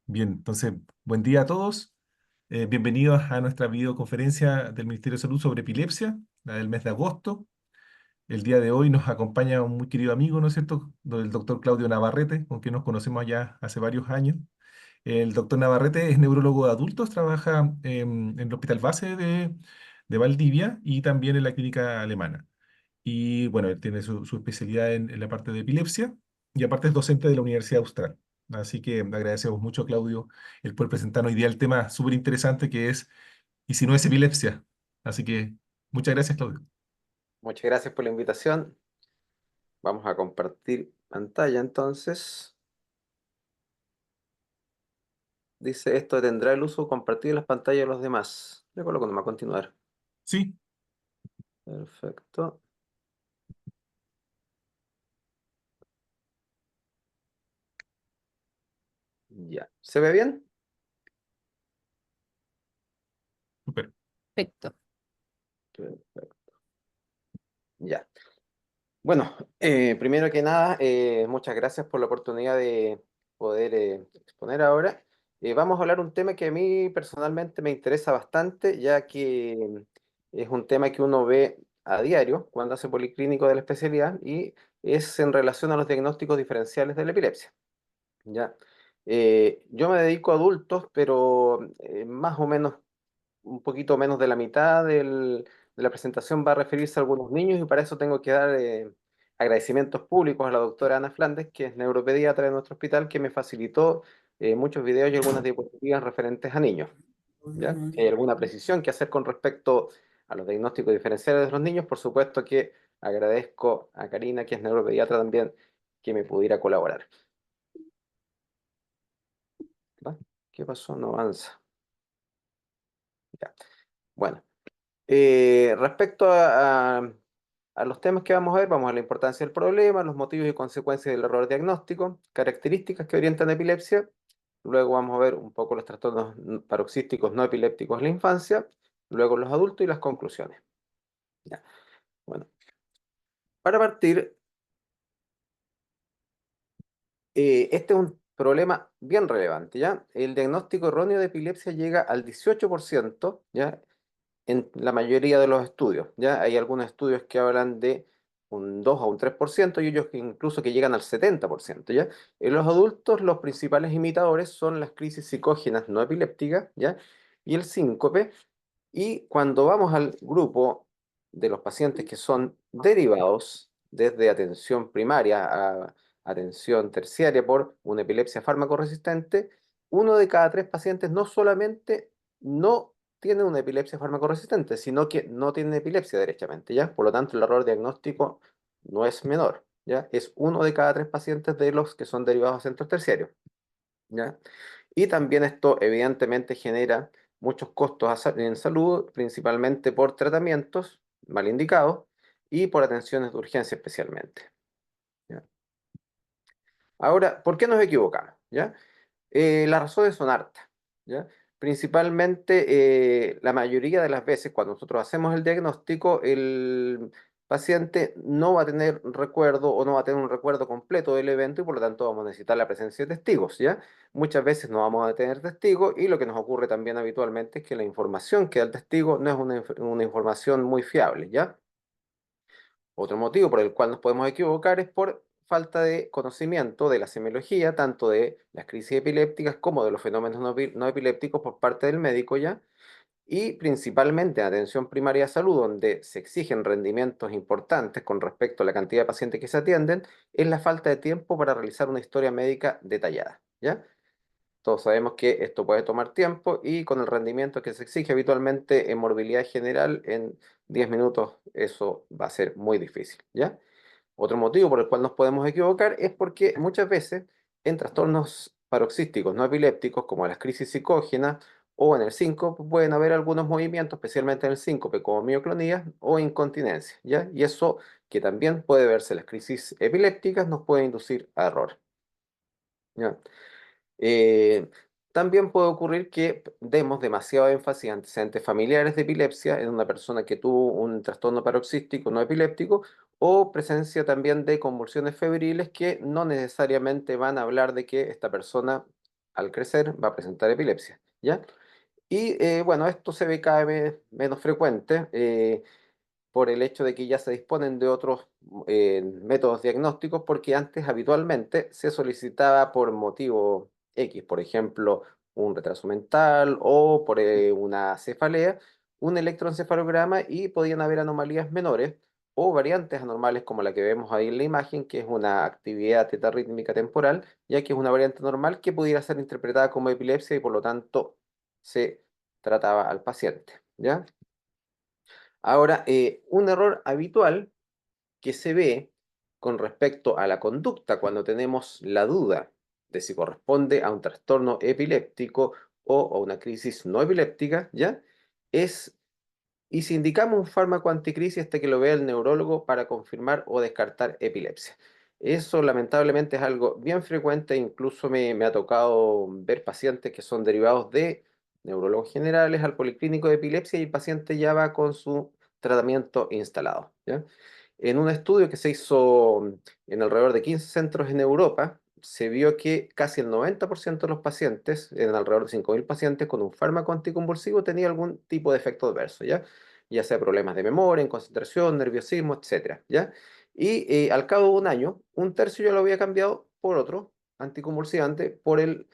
Bien, entonces, buen día a todos. Bienvenidos a nuestra videoconferencia del Ministerio de Salud sobre epilepsia, la del mes de agosto. El día de hoy nos acompaña un muy querido amigo, ¿no es cierto?, el doctor Claudio Navarrete, con quien nos conocemos ya hace varios años. El doctor Navarrete es neurólogo de adultos, trabaja en el Hospital Base de Valdivia y también en la clínica alemana. Y bueno, él tiene su especialidad en la parte de epilepsia y aparte es docente de la Universidad Austral. Así que agradecemos mucho, Claudio, el poder presentarnos hoy día el tema súper interesante que es, ¿y si no es epilepsia? Así que muchas gracias, Claudio. Muchas gracias por la invitación. Vamos a compartir pantalla entonces. Dice, esto tendrá el uso compartir las pantallas de los demás. Le coloco nomás a continuar. Sí, Perfecto. Ya. ¿Se ve bien? súper. Perfecto. Perfecto. Ya. Bueno, primero que nada, muchas gracias por la oportunidad de poder exponer ahora. Vamos a hablar un tema que a mí personalmente me interesa bastante, ya que es un tema que uno ve a diario cuando hace policlínico de la especialidad y es en relación a los diagnósticos diferenciales de la epilepsia. ¿Ya? Yo me dedico a adultos, pero más o menos un poquito menos de la mitad de la presentación va a referirse a algunos niños y para eso tengo que dar agradecimientos públicos a la doctora Ana Flandes, que es neuropediatra de nuestro hospital, que me facilitó muchos videos y algunas diapositivas referentes a niños. ¿Ya? Si hay alguna precisión que hacer con respecto a los diagnósticos diferenciales de los niños, por supuesto que agradezco a Karina, que es neuropediatra también, que me pudiera colaborar. ¿Va? ¿Qué pasó? No avanza. Ya. Bueno. Respecto a los temas que vamos a ver, vamos a la importancia del problema, los motivos y consecuencias del error diagnóstico, características que orientan epilepsia, luego vamos a ver un poco los trastornos paroxísticos no epilépticos en la infancia, luego los adultos y las conclusiones. Ya. Bueno, para partir, este es un problema bien relevante, ¿ya? El diagnóstico erróneo de epilepsia llega al 18%, ¿ya? En la mayoría de los estudios, ¿ya? Hay algunos estudios que hablan de un 2 a un 3% y ellos que incluso que llegan al 70%, ¿ya? En los adultos, los principales imitadores son las crisis psicógenas no epilépticas, ¿ya? Y el síncope. Y cuando vamos al grupo de los pacientes que son derivados desde atención primaria a atención terciaria por una epilepsia farmacoresistente, uno de cada tres pacientes no solamente no tiene una epilepsia farmacoresistente, sino que no tiene epilepsia derechamente, ¿ya? Por lo tanto, el error diagnóstico no es menor, ¿ya? Es uno de cada tres pacientes de los que son derivados a centros terciarios, ¿ya? Y también esto evidentemente genera muchos costos en salud, principalmente por tratamientos mal indicados y por atenciones de urgencia especialmente, ¿ya? Ahora, ¿por qué nos equivocamos? ¿Ya? Las razones son hartas, ¿ya? Principalmente, la mayoría de las veces cuando nosotros hacemos el diagnóstico, el paciente no va a tener recuerdo o no va a tener un recuerdo completo del evento y por lo tanto vamos a necesitar la presencia de testigos, ¿ya? Muchas veces no vamos a tener testigos y lo que nos ocurre también habitualmente es que la información que da el testigo no es una información muy fiable, ¿ya? Otro motivo por el cual nos podemos equivocar es por falta de conocimiento de la semiología, tanto de las crisis epilépticas como de los fenómenos no epilépticos por parte del médico ya, y principalmente en atención primaria de salud, donde se exigen rendimientos importantes con respecto a la cantidad de pacientes que se atienden, es la falta de tiempo para realizar una historia médica detallada, ¿ya? Todos sabemos que esto puede tomar tiempo y con el rendimiento que se exige habitualmente en morbilidad general, en 10 minutos eso va a ser muy difícil, ¿ya? Otro motivo por el cual nos podemos equivocar es porque muchas veces en trastornos paroxísticos no epilépticos, como las crisis psicógenas o en el síncope, pueden haber algunos movimientos, especialmente en el síncope, como mioclonía o incontinencia, ¿ya? Y eso, que también puede verse en las crisis epilépticas, nos puede inducir a error, ¿ya? Eh, También puede ocurrir que demos demasiado énfasis a antecedentes familiares de epilepsia en una persona que tuvo un trastorno paroxístico no epiléptico o presencia también de convulsiones febriles que no necesariamente van a hablar de que esta persona al crecer va a presentar epilepsia, ¿ya? Y bueno, esto se ve cada vez menos frecuente por el hecho de que ya se disponen de otros métodos diagnósticos, porque antes habitualmente se solicitaba por motivo X, por ejemplo, un retraso mental o por una cefalea, un electroencefalograma y podían haber anomalías menores o variantes anormales como la que vemos ahí en la imagen, que es una actividad teta rítmica temporal, ya que es una variante normal que pudiera ser interpretada como epilepsia y por lo tanto se trataba al paciente, ¿ya? Ahora, un error habitual que se ve con respecto a la conducta cuando tenemos la duda de si corresponde a un trastorno epiléptico o a una crisis no epiléptica, ¿ya? Es, y si indicamos un fármaco anticrisis hasta que lo vea el neurólogo para confirmar o descartar epilepsia. Eso lamentablemente es algo bien frecuente, incluso me ha tocado ver pacientes que son derivados de neurólogos generales al policlínico de epilepsia y el paciente ya va con su tratamiento instalado, ¿ya? En un estudio que se hizo en alrededor de 15 centros en Europa, se vio que casi el 90% de los pacientes, en alrededor de 5.000 pacientes con un fármaco anticonvulsivo, tenía algún tipo de efecto adverso, ¿ya? Ya sea problemas de memoria, en concentración, nerviosismo, etcétera, ¿ya? Y al cabo de un año, un tercio ya lo había cambiado por otro anticonvulsivante por el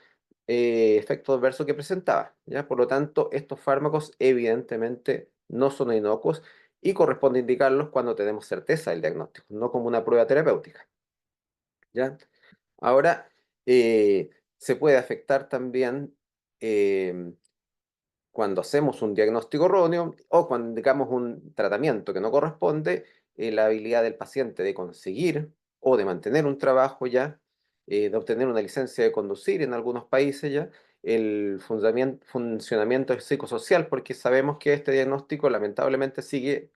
efecto adverso que presentaba, ¿ya? Por lo tanto, estos fármacos evidentemente no son inocuos y corresponde indicarlos cuando tenemos certeza del diagnóstico, no como una prueba terapéutica, ¿ya? Ahora, se puede afectar también eh, cuando hacemos un diagnóstico erróneo o cuando indicamos un tratamiento que no corresponde, la habilidad del paciente de conseguir o de mantener un trabajo ya, de obtener una licencia de conducir en algunos países ya, el funcionamiento psicosocial, porque sabemos que este diagnóstico lamentablemente sigue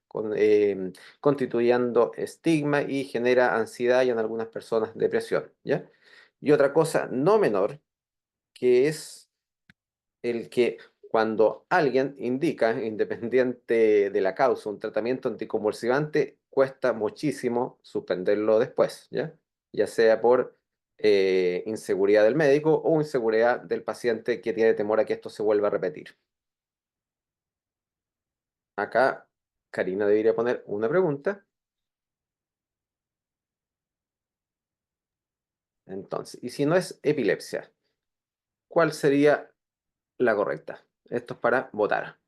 constituyendo estigma y genera ansiedad y en algunas personas depresión, ¿ya? Y otra cosa no menor, que es el que cuando alguien indica, independiente de la causa, un tratamiento anticonvulsivante, cuesta muchísimo suspenderlo después, ¿ya? Ya sea por inseguridad del médico o inseguridad del paciente que tiene temor a que esto se vuelva a repetir. Acá Karina debería poner una pregunta. Entonces, y si no es epilepsia, ¿cuál sería la correcta? Esto es para votar.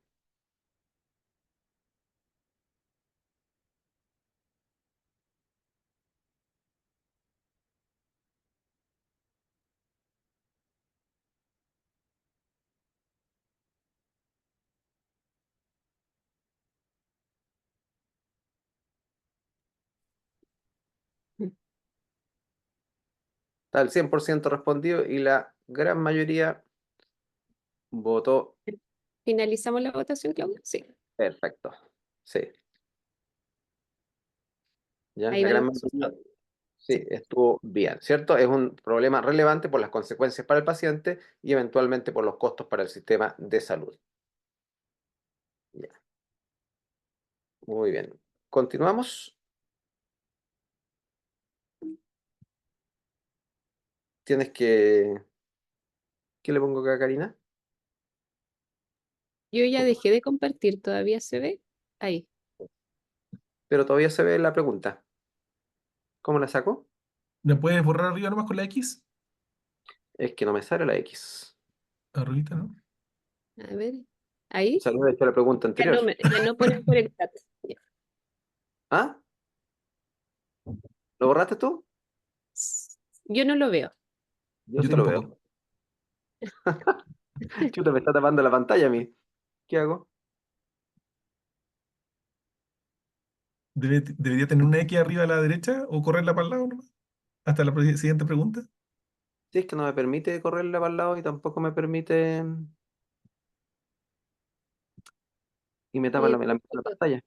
Está el 100% respondido y la gran mayoría votó ¿Finalizamos la votación, Claudia? Sí. perfecto. Sí, ya, Ahí la van gran los mayoría resultados. sí, Sí. estuvo bien, ¿cierto? Es un problema relevante por las consecuencias para el paciente y eventualmente por los costos para el sistema de salud. Ya, muy bien. Continuamos. Tienes que... ¿Qué le pongo acá, Karina? Yo ya dejé de compartir, ¿todavía se ve? Ahí. Pero todavía se ve la pregunta. ¿Cómo la saco? ¿Me puedes borrar arriba nomás con la X? Es que no me sale la X. Arribita, ¿no? A ver. Ahí. Salió de hecho la pregunta Ya anterior. no, ya no ponen por el chat. Ya. ¿Ah? ¿Lo borraste tú? Yo no lo veo. Yo Yo sí lo tampoco. veo. Chuta, me está tapando la pantalla a mí. ¿Qué hago? ¿Debería tener una X arriba a la derecha o correrla para el lado nomás? Hasta la siguiente pregunta. Sí, es que no me permite correrle para el lado y tampoco me permite... Y me tapa la Tampoco pantalla.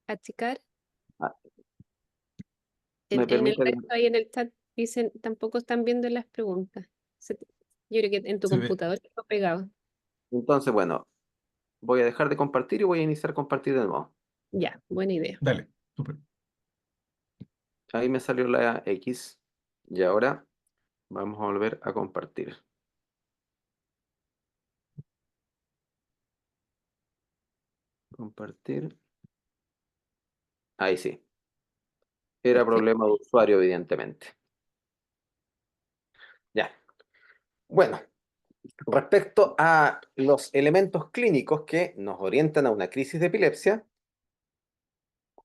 achicar. Ah, me En el permite... resto ahí en el chat dicen, tampoco están viendo las preguntas. Yo creo que en tu Se ve. computador está pegado. Entonces, bueno, voy a dejar de compartir y voy a iniciar compartir de nuevo. Ya, buena idea. Dale. Súper. Ahí me salió la X. Y ahora Vamos a volver a compartir. Compartir. Ahí sí. Era Perfecto. problema de usuario, evidentemente. Ya. Bueno, respecto a los elementos clínicos que nos orientan a una crisis de epilepsia,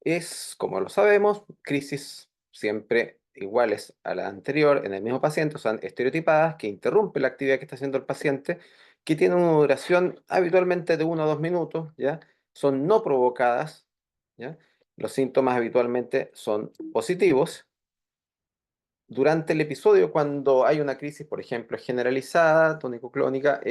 es, como lo sabemos, crisis siempre iguales a la anterior en el mismo paciente, son estereotipadas, que interrumpen la actividad que está haciendo el paciente, que tienen una duración habitualmente de 1 o 2 minutos, ¿ya? Son no provocadas, ¿ya? Los síntomas habitualmente son positivos. Durante el episodio, cuando hay una crisis, por ejemplo, generalizada, tónico-clónica,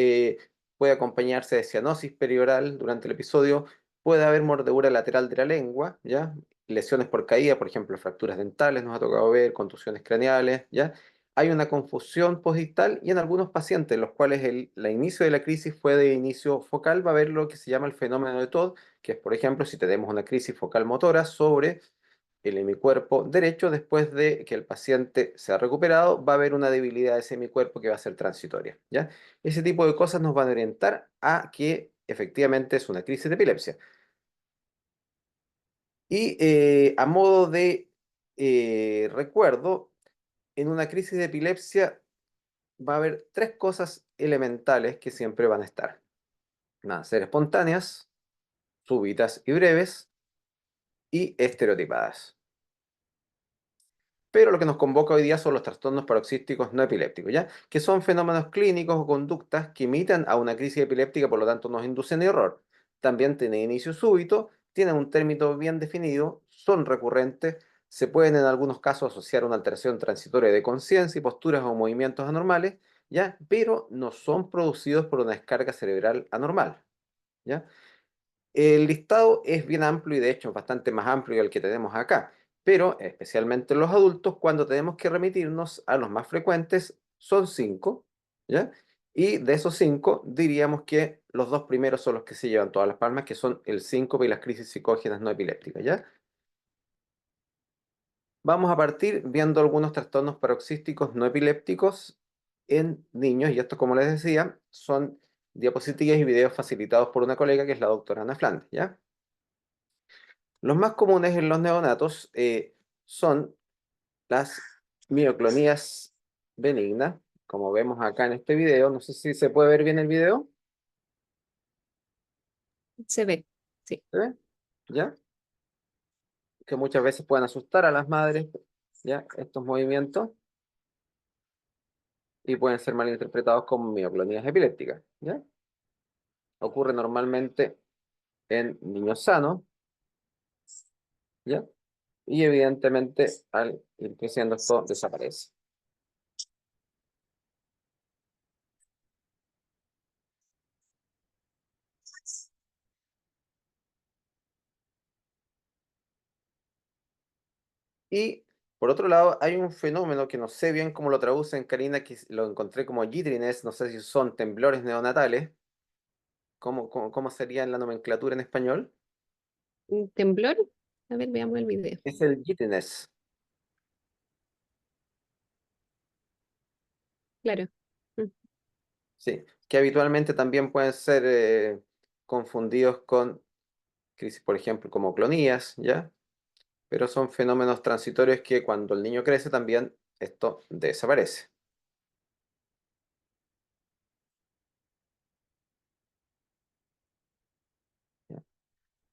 puede acompañarse de cianosis perioral durante el episodio, puede haber mordedura lateral de la lengua, ¿ya? Lesiones por caída, por ejemplo, fracturas dentales, nos ha tocado ver, contusiones craneales, ¿ya? Hay una confusión postdictal y en algunos pacientes, en los cuales el inicio de la crisis fue de inicio focal, va a haber lo que se llama el fenómeno de Todd, que es, por ejemplo, si tenemos una crisis focal motora sobre el hemicuerpo derecho, después de que el paciente se ha recuperado, va a haber una debilidad de ese hemicuerpo que va a ser transitoria, ¿ya? Ese tipo de cosas nos van a orientar a que efectivamente es una crisis de epilepsia. Y a modo de recuerdo, en una crisis de epilepsia va a haber tres cosas elementales que siempre van a estar. Van a ser espontáneas, súbitas y breves, y estereotipadas. Pero lo que nos convoca hoy día son los trastornos paroxísticos no epilépticos, ¿ya? Que son fenómenos clínicos o conductas que imitan a una crisis epiléptica, por lo tanto nos inducen error. También tienen inicio súbito, tienen un término bien definido, son recurrentes, se pueden en algunos casos asociar a una alteración transitoria de conciencia y posturas o movimientos anormales, ¿ya? Pero no son producidos por una descarga cerebral anormal, ¿ya? El listado es bien amplio y de hecho es bastante más amplio que el que tenemos acá, pero especialmente en los adultos, cuando tenemos que remitirnos a los más frecuentes, son 5, ¿ya? Y de esos 5, diríamos que los dos primeros son los que se llevan todas las palmas, que son el síncope y las crisis psicógenas no epilépticas, ¿ya? Vamos a partir viendo algunos trastornos paroxísticos no epilépticos en niños, y esto, como les decía, son diapositivas y videos facilitados por una colega que es la doctora Ana Flandes, ¿ya? Los más comunes en los neonatos son las mioclonías benignas, como vemos acá en este video. No sé si se puede ver bien el video. Se ve, sí. ¿Se ve? ¿Ya? Que muchas veces pueden asustar a las madres, ¿ya? Estos movimientos, y pueden ser malinterpretados como mioclonías epilépticas, ¿ya? Ocurre normalmente en niños sanos, ¿ya? Y evidentemente al ir creciendo esto desaparece. Y por otro lado, hay un fenómeno que no sé bien cómo lo traducen, Karina, que lo encontré como jitteriness, no sé si son temblores neonatales. ¿Cómo sería en la nomenclatura en español? ¿Un temblor? A ver, veamos el video. Es el jitteriness. Claro. Mm. Sí, que habitualmente también pueden ser confundidos con crisis, por ejemplo, como clonías, ¿ya? Pero son fenómenos transitorios que cuando el niño crece también esto desaparece.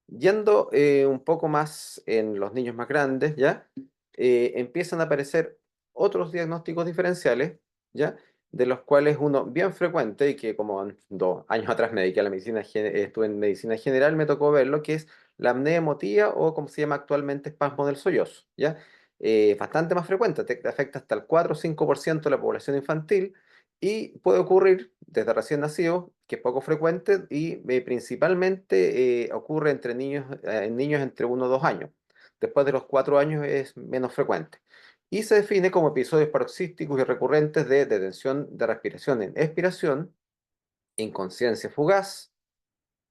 Yendo un poco más en los niños más grandes, ¿ya? Empiezan a aparecer otros diagnósticos diferenciales, ¿ya? De los cuales uno bien frecuente, y que como 2 años atrás me dediqué a la medicina, estuve en medicina general, me tocó verlo, que es la apnea emotiva o como se llama actualmente espasmo del sollozo, ¿ya? Bastante más frecuente, te afecta hasta el 4 o 5% de la población infantil, y puede ocurrir desde recién nacido, que es poco frecuente, y principalmente ocurre entre niños, en niños entre 1 o 2 años. Después de los 4 años es menos frecuente. Y se define como episodios paroxísticos y recurrentes de detención de respiración en expiración, inconsciencia fugaz,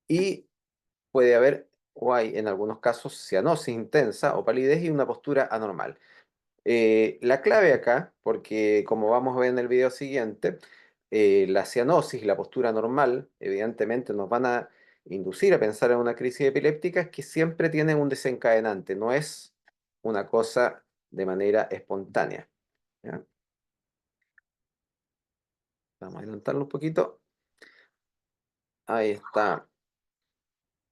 y puede haber, o hay en algunos casos, cianosis intensa o palidez y una postura anormal. La clave acá, porque como vamos a ver en el video siguiente, la cianosis y la postura normal, evidentemente nos van a inducir a pensar en una crisis epiléptica, es que siempre tienen un desencadenante, no es una cosa de manera espontánea. ¿Ya? Vamos a adelantarlo un poquito. Ahí está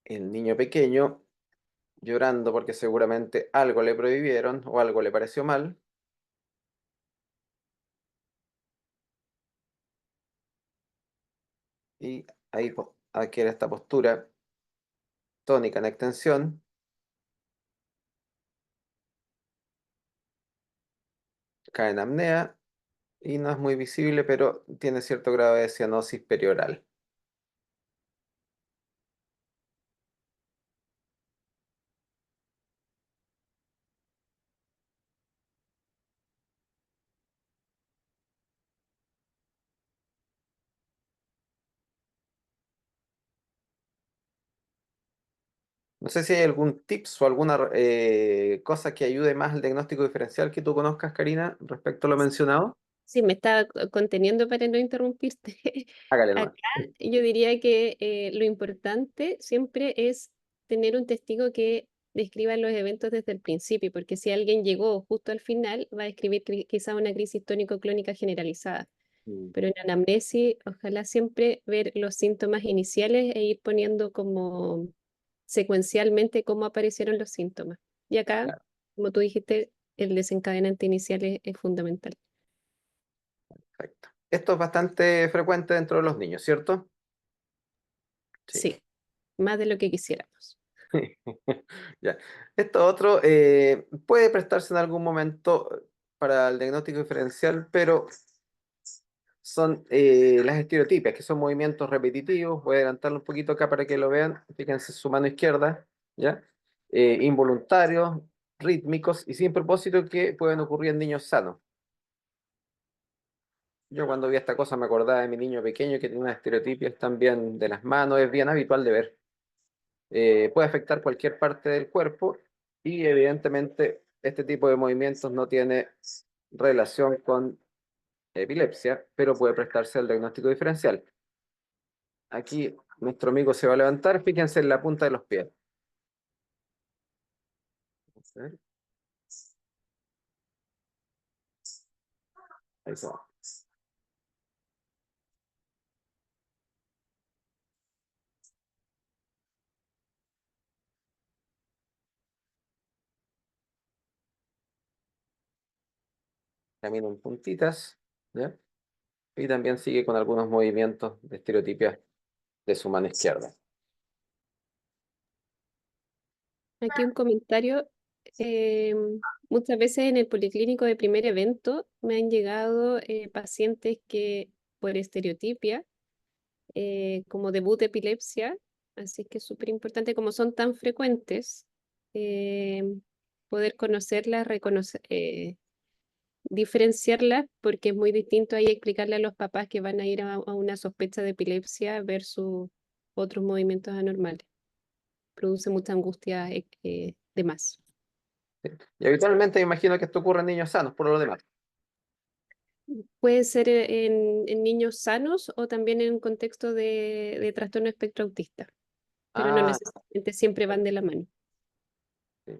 el niño pequeño llorando porque seguramente algo le prohibieron o algo le pareció mal. Y ahí adquiere esta postura tónica en extensión, cae en apnea y no es muy visible, pero tiene cierto grado de cianosis perioral. No sé si hay algún tips o alguna cosa que ayude más al diagnóstico diferencial que tú conozcas, Karina, respecto a lo mencionado. Sí, me estaba conteniendo para no interrumpirte. Hágale Acá nomás. yo diría que lo importante siempre es tener un testigo que describa los eventos desde el principio, porque si alguien llegó justo al final, va a describir quizá una crisis tónico-clónica generalizada. Mm, Pero en anamnesis, ojalá siempre ver los síntomas iniciales e ir poniendo como secuencialmente cómo aparecieron los síntomas. Y acá, claro, como tú dijiste, el desencadenante inicial es fundamental. perfecto. Esto es bastante frecuente dentro de los niños, ¿cierto? Sí. Sí, más de lo que quisiéramos. Ya. Esto otro puede prestarse en algún momento para el diagnóstico diferencial, pero son las estereotipias, que son movimientos repetitivos. Voy a adelantarlo un poquito acá para que lo vean. Fíjense su mano izquierda, ¿ya? Involuntarios, rítmicos y sin propósito que pueden ocurrir en niños sanos. Yo cuando vi esta cosa me acordaba de mi niño pequeño que tiene unas estereotipias también de las manos, es bien habitual de ver. Puede afectar cualquier parte del cuerpo y evidentemente este tipo de movimientos no tiene relación con epilepsia, pero puede prestarse al diagnóstico diferencial. Aquí nuestro amigo se va a levantar, fíjense en la punta de los pies. Vamos a ver, ahí se va. Camina en puntitas, ¿ya? Y también sigue con algunos movimientos de estereotipia de su mano izquierda. Aquí un comentario. eh, Muchas veces en el policlínico de primer evento me han llegado pacientes que por estereotipia, como debut de epilepsia, así que es súper importante como son tan frecuentes, eh, poder conocerlas, diferenciarlas, porque es muy distinto ahí explicarle a los papás que van a ir a una sospecha de epilepsia versus otros movimientos anormales. Produce mucha angustia de más. ¿Sí? Y habitualmente me imagino que esto ocurre en niños sanos, por lo demás. Puede ser en niños sanos o también en un contexto de trastorno espectro autista, pero no Ah, necesariamente siempre van de la mano. sí.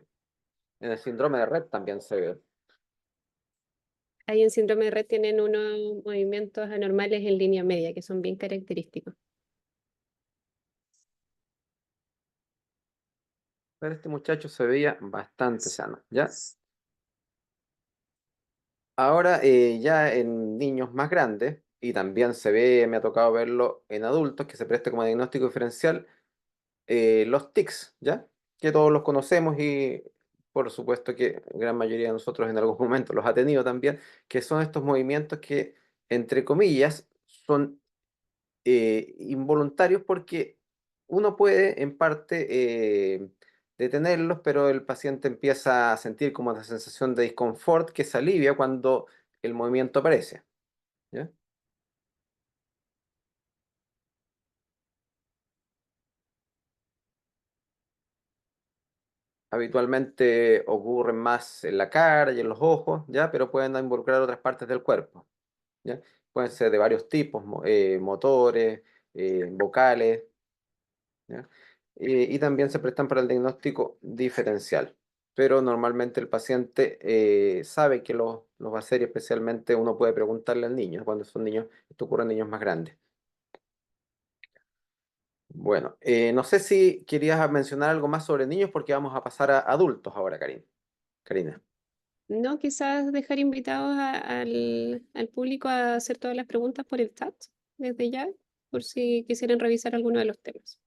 En el síndrome de Rett también se ve. Ahí en síndrome de Rett tienen unos movimientos anormales en línea media que son bien característicos. Pero este muchacho se veía bastante sano, ¿ya? Ahora ya en niños más grandes, y también se ve, me ha tocado verlo en adultos, que se presta como diagnóstico diferencial, los tics, ¿ya? Que todos los conocemos y por supuesto que gran mayoría de nosotros en algún momento los ha tenido también, que son estos movimientos que, entre comillas, son involuntarios porque uno puede en parte detenerlos, pero el paciente empieza a sentir como la sensación de disconfort que se alivia cuando el movimiento aparece. ¿Ya? Habitualmente ocurren más en la cara y en los ojos, ¿ya? Pero pueden involucrar otras partes del cuerpo, ¿ya? Pueden ser de varios tipos, motores, vocales, ¿ya? Y también se prestan para el diagnóstico diferencial. Pero normalmente el paciente sabe que los va a hacer y especialmente uno puede preguntarle al niño, cuando son niños, esto ocurre en niños más grandes. Bueno, no sé si querías mencionar algo más sobre niños porque vamos a pasar a adultos ahora, Karina. No, quizás dejar invitados al público a hacer todas las preguntas por el chat desde ya, por si quisieran revisar alguno de los temas.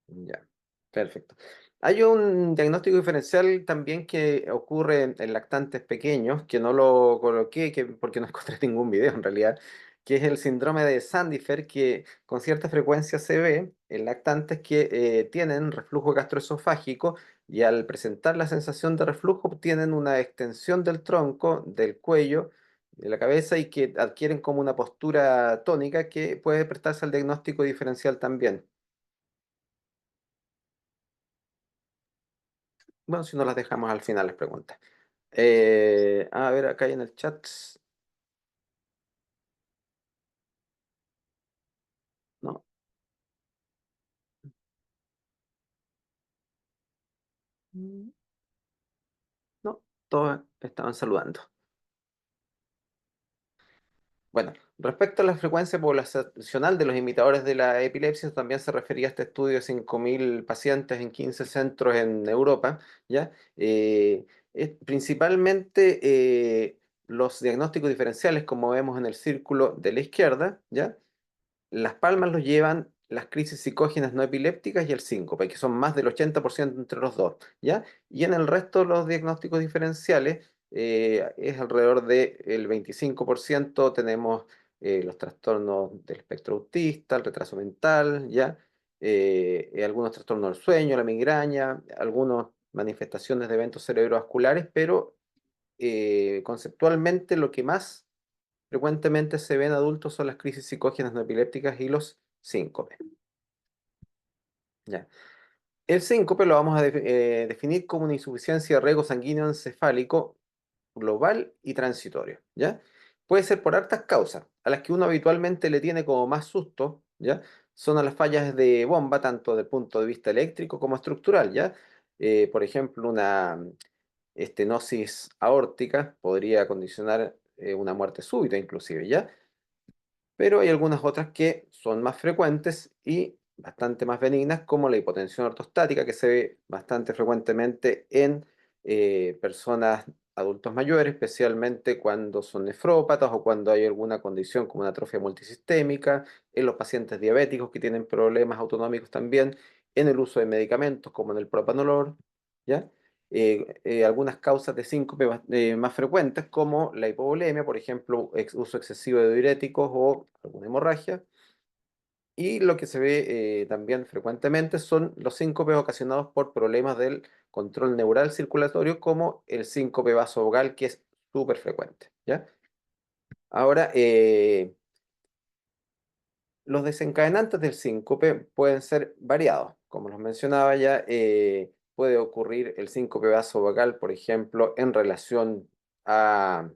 Ya, perfecto. Hay un diagnóstico diferencial también que ocurre en lactantes pequeños, que no lo coloqué porque no encontré ningún video en realidad, que es el síndrome de Sandifer, que con cierta frecuencia se ve en lactantes que tienen reflujo gastroesofágico y al presentar la sensación de reflujo tienen una extensión del tronco, del cuello, de la cabeza y que adquieren como una postura tónica que puede prestarse al diagnóstico diferencial también. Bueno, si no las dejamos al final las preguntas. A ver, acá hay en el chat. No, mm, no, todos estaban saludando. Bueno, respecto a la frecuencia poblacional de los imitadores de la epilepsia, también se refería a este estudio de 5.000 pacientes en 15 centros en Europa, ¿ya? Principalmente los diagnósticos diferenciales, como vemos en el círculo de la izquierda, ¿ya? Las palmas los llevan las crisis psicógenas no epilépticas y el síncope, que son más del 80% entre los dos, ¿ya? Y en el resto de los diagnósticos diferenciales es alrededor del 25% tenemos los trastornos del espectro autista, el retraso mental, ¿ya? Algunos trastornos del sueño, la migraña, algunas manifestaciones de eventos cerebrovasculares, pero conceptualmente lo que más frecuentemente se ven en adultos son las crisis psicógenas no epilépticas y los síncopes. Ya. El síncope lo vamos a definir como una insuficiencia de riego sanguíneo encefálico global y transitorio, ¿ya? Puede ser por hartas causas, a las que uno habitualmente le tiene como más susto, ¿ya? Son a las fallas de bomba, tanto desde el punto de vista eléctrico como estructural, ¿ya? Por ejemplo, una estenosis aórtica podría condicionar una muerte súbita inclusive, ¿ya? Pero hay algunas otras que son más frecuentes y bastante más benignas, como la hipotensión ortostática, que se ve bastante frecuentemente en personas adultos mayores, especialmente cuando son nefrópatas o cuando hay alguna condición como una atrofia multisistémica, en los pacientes diabéticos que tienen problemas autonómicos también, en el uso de medicamentos como en el propanolol, ¿ya? Algunas causas de síncope más frecuentes, como la hipovolemia, por ejemplo, uso excesivo de diuréticos o alguna hemorragia. Y lo que se ve también frecuentemente son los síncopes ocasionados por problemas del control neural circulatorio, como el síncope vasovagal, que es súper frecuente, ¿ya? Ahora, los desencadenantes del síncope pueden ser variados. Como los mencionaba ya, puede ocurrir el síncope vasovagal, por ejemplo, en relación a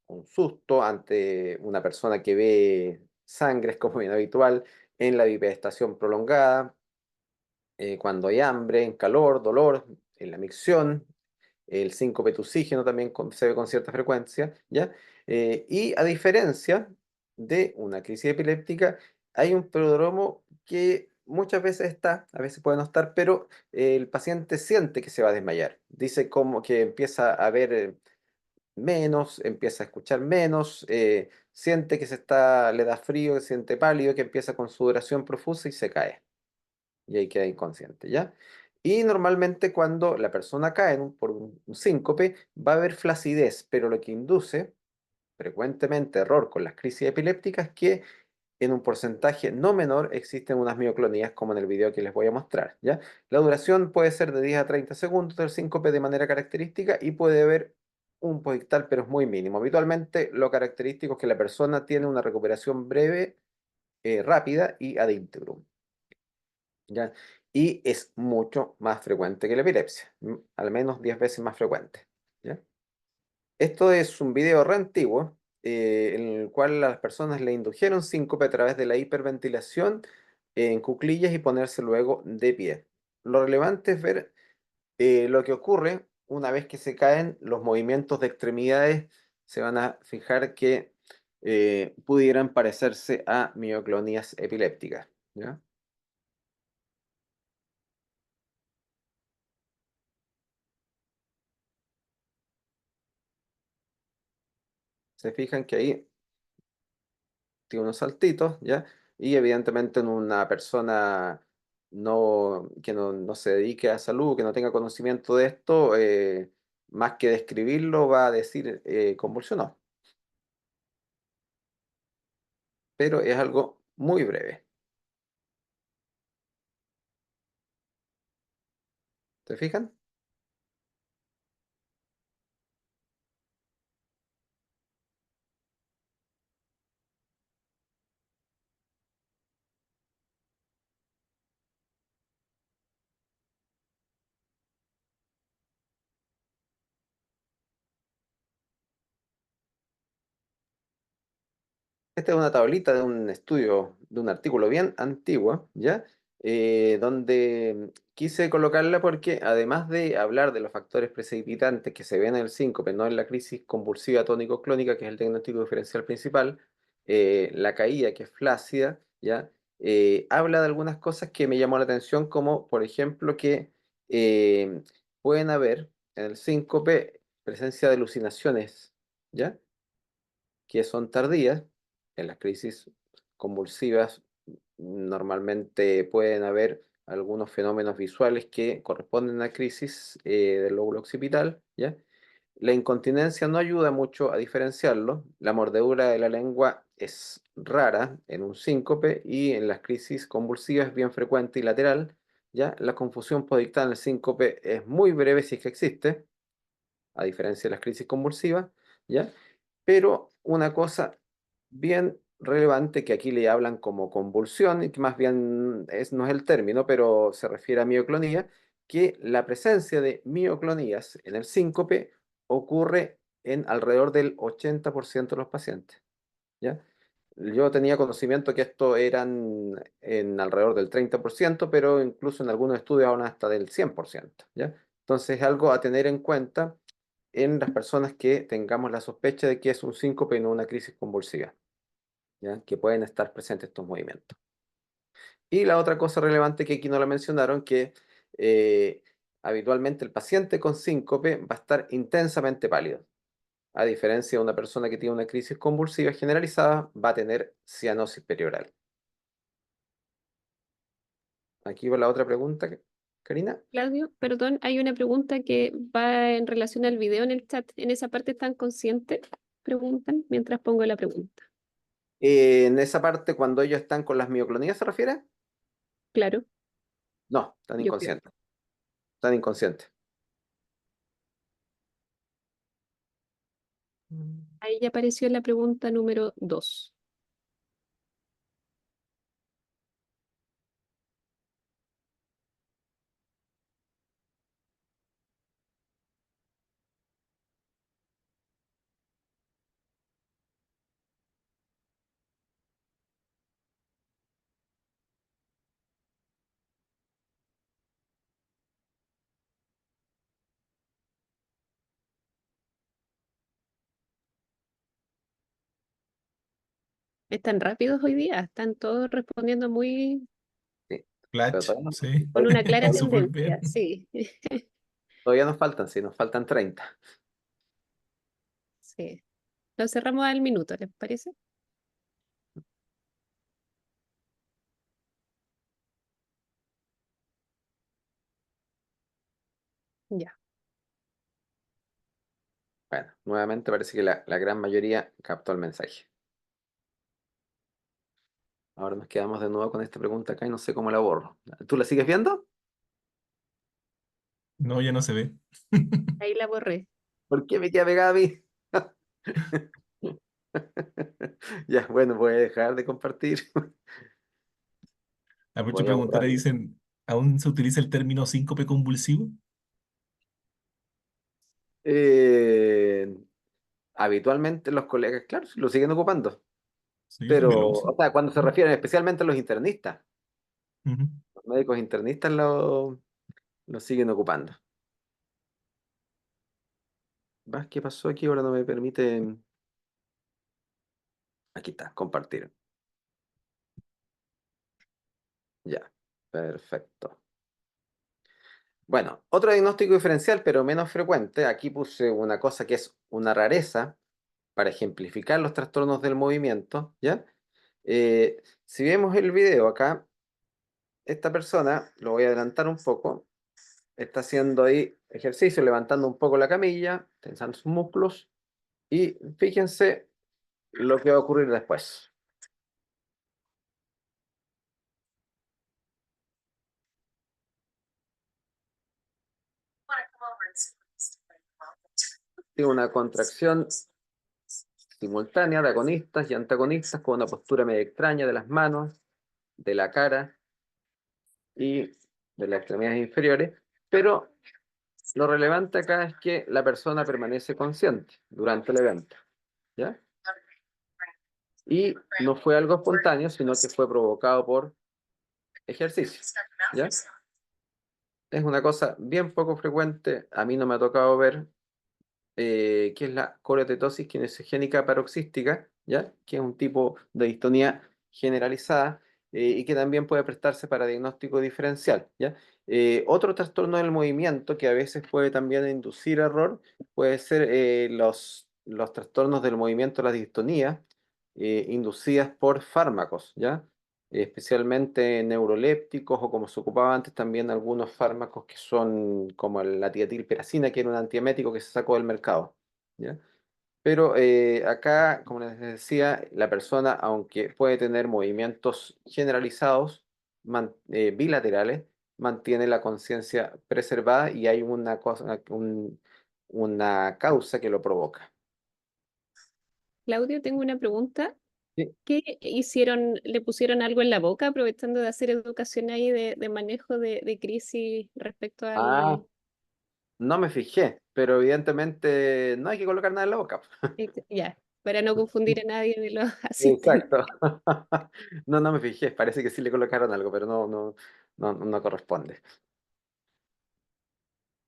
un susto ante una persona que ve sangre, es como bien habitual, en la bipedestación prolongada, cuando hay hambre, en calor, dolor, en la micción, el síncope tusígeno también se ve con cierta frecuencia, ¿ya? Y a diferencia de una crisis epiléptica, hay un prodromo que muchas veces está, a veces puede no estar, pero el paciente siente que se va a desmayar. Dice como que empieza a ver menos, empieza a escuchar menos, siente que le da frío, que siente pálido, que empieza con sudoración profusa y se cae y ahí queda inconsciente, ¿ya? Y normalmente cuando la persona cae por un síncope, va a haber flacidez, pero lo que induce frecuentemente error con las crisis epilépticas es que en un porcentaje no menor existen unas mioclonías como en el video que les voy a mostrar, ¿ya? La duración puede ser de 10 a 30 segundos del síncope de manera característica y puede haber un posictal, pero es muy mínimo. Habitualmente lo característico es que la persona tiene una recuperación breve, rápida y ad integrum. ¿Ya? y es mucho más frecuente que la epilepsia, al menos 10 veces más frecuente. ¿Ya? Esto es un video re antiguo, en el cual a las personas le indujeron síncope a través de la hiperventilación en cuclillas y ponerse luego de pie. Lo relevante es ver lo que ocurre una vez que se caen los movimientos de extremidades. Se van a fijar que pudieran parecerse a mioclonías epilépticas. ¿Ya? Se fijan que ahí tiene unos saltitos, ¿ya? Y evidentemente en una persona que no se dedique a salud, que no tenga conocimiento de esto, más que describirlo, va a decir convulsionó. Pero es algo muy breve. ¿Se fijan? Esta es una tablita de un estudio, de un artículo bien antiguo, ¿ya? Donde quise colocarla porque además de hablar de los factores precipitantes que se ven en el síncope, no en la crisis convulsiva tónico-clónica, que es el diagnóstico diferencial principal, la caída, que es flácida, ¿ya? Habla de algunas cosas que me llamó la atención, como por ejemplo que eh, pueden haber en el síncope presencia de alucinaciones, ¿ya? Que son tardías. En las crisis convulsivas normalmente pueden haber algunos fenómenos visuales que corresponden a crisis del lóbulo occipital, ¿ya? La incontinencia no ayuda mucho a diferenciarlo. La mordedura de la lengua es rara en un síncope y en las crisis convulsivas es bien frecuente y lateral, ¿ya? La confusión podictal en el síncope es muy breve si es que existe, a diferencia de las crisis convulsivas, ¿ya? Pero una cosa bien relevante que aquí le hablan como convulsión, y que más bien no es el término, pero se refiere a mioclonía, que la presencia de mioclonías en el síncope ocurre en alrededor del 80% de los pacientes, ¿ya? Yo tenía conocimiento que esto eran en alrededor del 30%, pero incluso en algunos estudios hablan hasta del 100%, ¿ya? Entonces es algo a tener en cuenta en las personas que tengamos la sospecha de que es un síncope y no una crisis convulsiva, ¿ya? Que pueden estar presentes estos movimientos. Y la otra cosa relevante que aquí no la mencionaron, que habitualmente el paciente con síncope va a estar intensamente pálido. A diferencia de una persona que tiene una crisis convulsiva generalizada, va a tener cianosis perioral. Aquí va la otra pregunta, Karina. Claudio, perdón, hay una pregunta que va en relación al video en el chat. ¿En esa parte están conscientes? Preguntan mientras pongo la pregunta. En esa parte, cuando ellos están con las mioclonías, ¿se refiere? Claro, No, están yo creo. inconscientes. Están inconscientes. Ahí ya apareció la pregunta número 2. Están rápidos hoy día, están todos respondiendo muy Sí. Pero Clutch, sí, con una clara súper bien. tendencia, sí. todavía nos faltan, sí, nos faltan 30. Sí. Lo cerramos al minuto, ¿les parece? Ya. Bueno, nuevamente parece que la gran mayoría captó el mensaje. Ahora nos quedamos de nuevo con esta pregunta acá y no sé cómo la borro. ¿Tú la sigues viendo? No, ya no se ve. Ahí la borré. ¿Por qué me queda pegada a mí? Ya, bueno, voy a dejar de compartir. Aprovecho de Voy a preguntar, ahí borrarlo. dicen, ¿Aún se utiliza el término síncope convulsivo? Eh, habitualmente los colegas, claro, lo siguen ocupando, Sí, yo lo pero, uso. o sea, cuando se refieren especialmente a los internistas, Ujú. los médicos internistas lo siguen ocupando. ¿Vas? ¿Qué pasó aquí? Ahora no me permite. Aquí está, compartir. Ya, perfecto. Bueno, otro diagnóstico diferencial, pero menos frecuente. Aquí puse una cosa que es una rareza para ejemplificar los trastornos del movimiento, ¿ya? Si vemos el video acá, esta persona, lo voy a adelantar un poco, está haciendo ahí ejercicio, levantando un poco la camilla, tensando sus músculos, y fíjense lo que va a ocurrir después. Tiene una contracción simultánea de agonistas y antagonistas con una postura medio extraña de las manos, de la cara y de las extremidades inferiores, pero lo relevante acá es que la persona permanece consciente durante el evento, ¿ya? Y no fue algo espontáneo, sino que fue provocado por ejercicio, ¿ya? Es una cosa bien poco frecuente, a mí no me ha tocado ver, que es la coreotetositis kinesiogénica paroxística, ¿ya? Que es un tipo de distonía generalizada, y que también puede prestarse para diagnóstico diferencial, ¿ya? Otro trastorno del movimiento que a veces puede también inducir error puede ser, los trastornos del movimiento, las distonías, inducidas por fármacos, ¿ya? Especialmente neurolépticos o, como se ocupaba antes, también algunos fármacos que son como la tiotilperacina, que era un antiemético que se sacó del mercado, ¿ya? Pero acá, como les decía, la persona, aunque puede tener movimientos generalizados, bilaterales, mantiene la conciencia preservada y hay una cosa, una causa que lo provoca. Claudio, tengo una pregunta. Sí. ¿Qué hicieron? ¿Le pusieron algo en la boca aprovechando de hacer educación ahí de manejo de crisis respecto Ah, al... no me fijé, pero evidentemente no hay que colocar nada en la boca. Ya, para no confundir a nadie de los asistentes. Exacto. No, no me fijé, parece que sí le colocaron algo, pero no corresponde.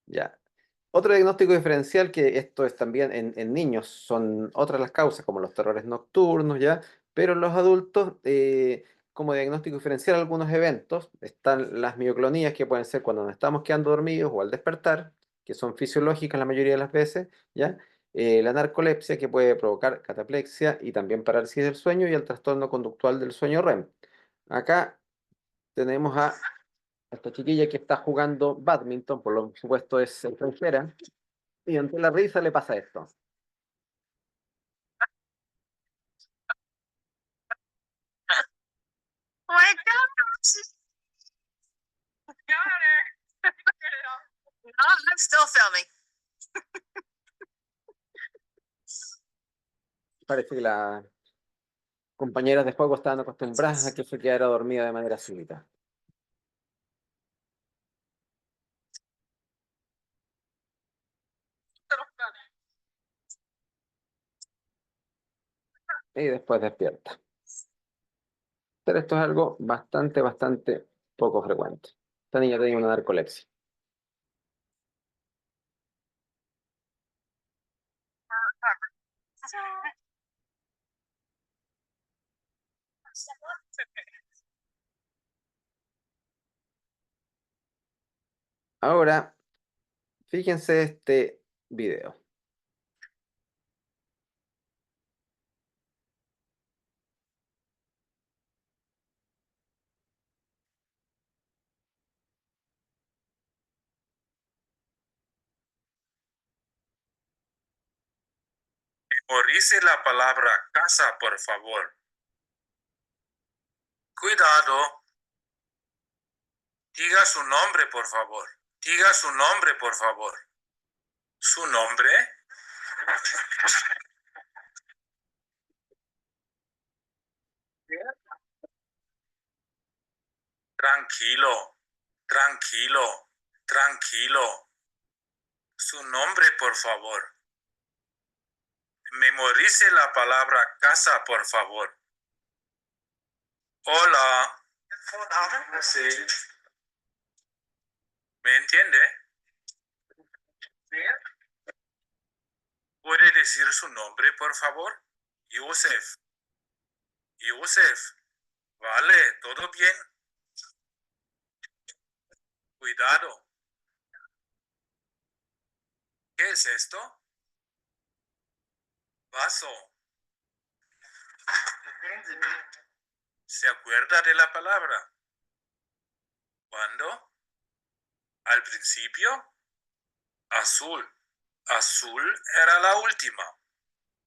Ya. Otro diagnóstico diferencial, que esto es también en niños, son otras las causas, como los terrores nocturnos, ¿ya? Pero en los adultos, como diagnóstico diferencial, algunos eventos, están las mioclonías, que pueden ser cuando nos estamos quedando dormidos o al despertar, que son fisiológicas la mayoría de las veces, ¿ya? La narcolepsia, que puede provocar cataplexia y también parálisis del sueño, y el trastorno conductual del sueño REM. Acá tenemos a esta chiquilla que está jugando badminton, por lo supuesto es extranjera, y ante la risa le pasa esto. Oh my gosh! Got her. No, I'm still filming. Parece que las compañeras de juego estaban acostumbradas a que se quedara dormida de manera súbita. Y después despierta. Pero esto es algo bastante poco frecuente. Esta niña tenía una narcolepsia. Ahora, fíjense este video. Memorice la palabra casa, por favor. Cuidado. Diga su nombre, por favor. Diga su nombre, por favor. ¿Su nombre? Tranquilo. Tranquilo, tranquilo. Su nombre, por favor. Memorice la palabra casa, por favor. Hola. Sí. ¿Me entiende? ¿Puede decir su nombre, por favor? Yusef. Yusef. Vale, ¿todo bien? Cuidado. ¿Qué es esto? Vaso. ¿Se acuerda de la palabra? ¿Cuándo? Al principio. Azul. Azul era la última.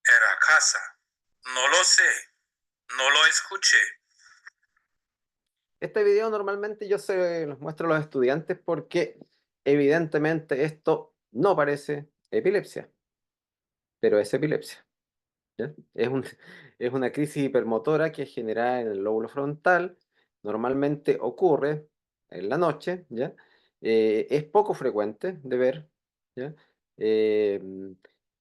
Era casa. No lo sé. No lo escuché. Este video normalmente yo se los muestro a los estudiantes porque evidentemente esto no parece epilepsia, pero es epilepsia. ¿Ya? Es una crisis hipermotora que es generada en el lóbulo frontal, normalmente ocurre en la noche, ¿ya? Es poco frecuente de ver, ¿ya? Eh,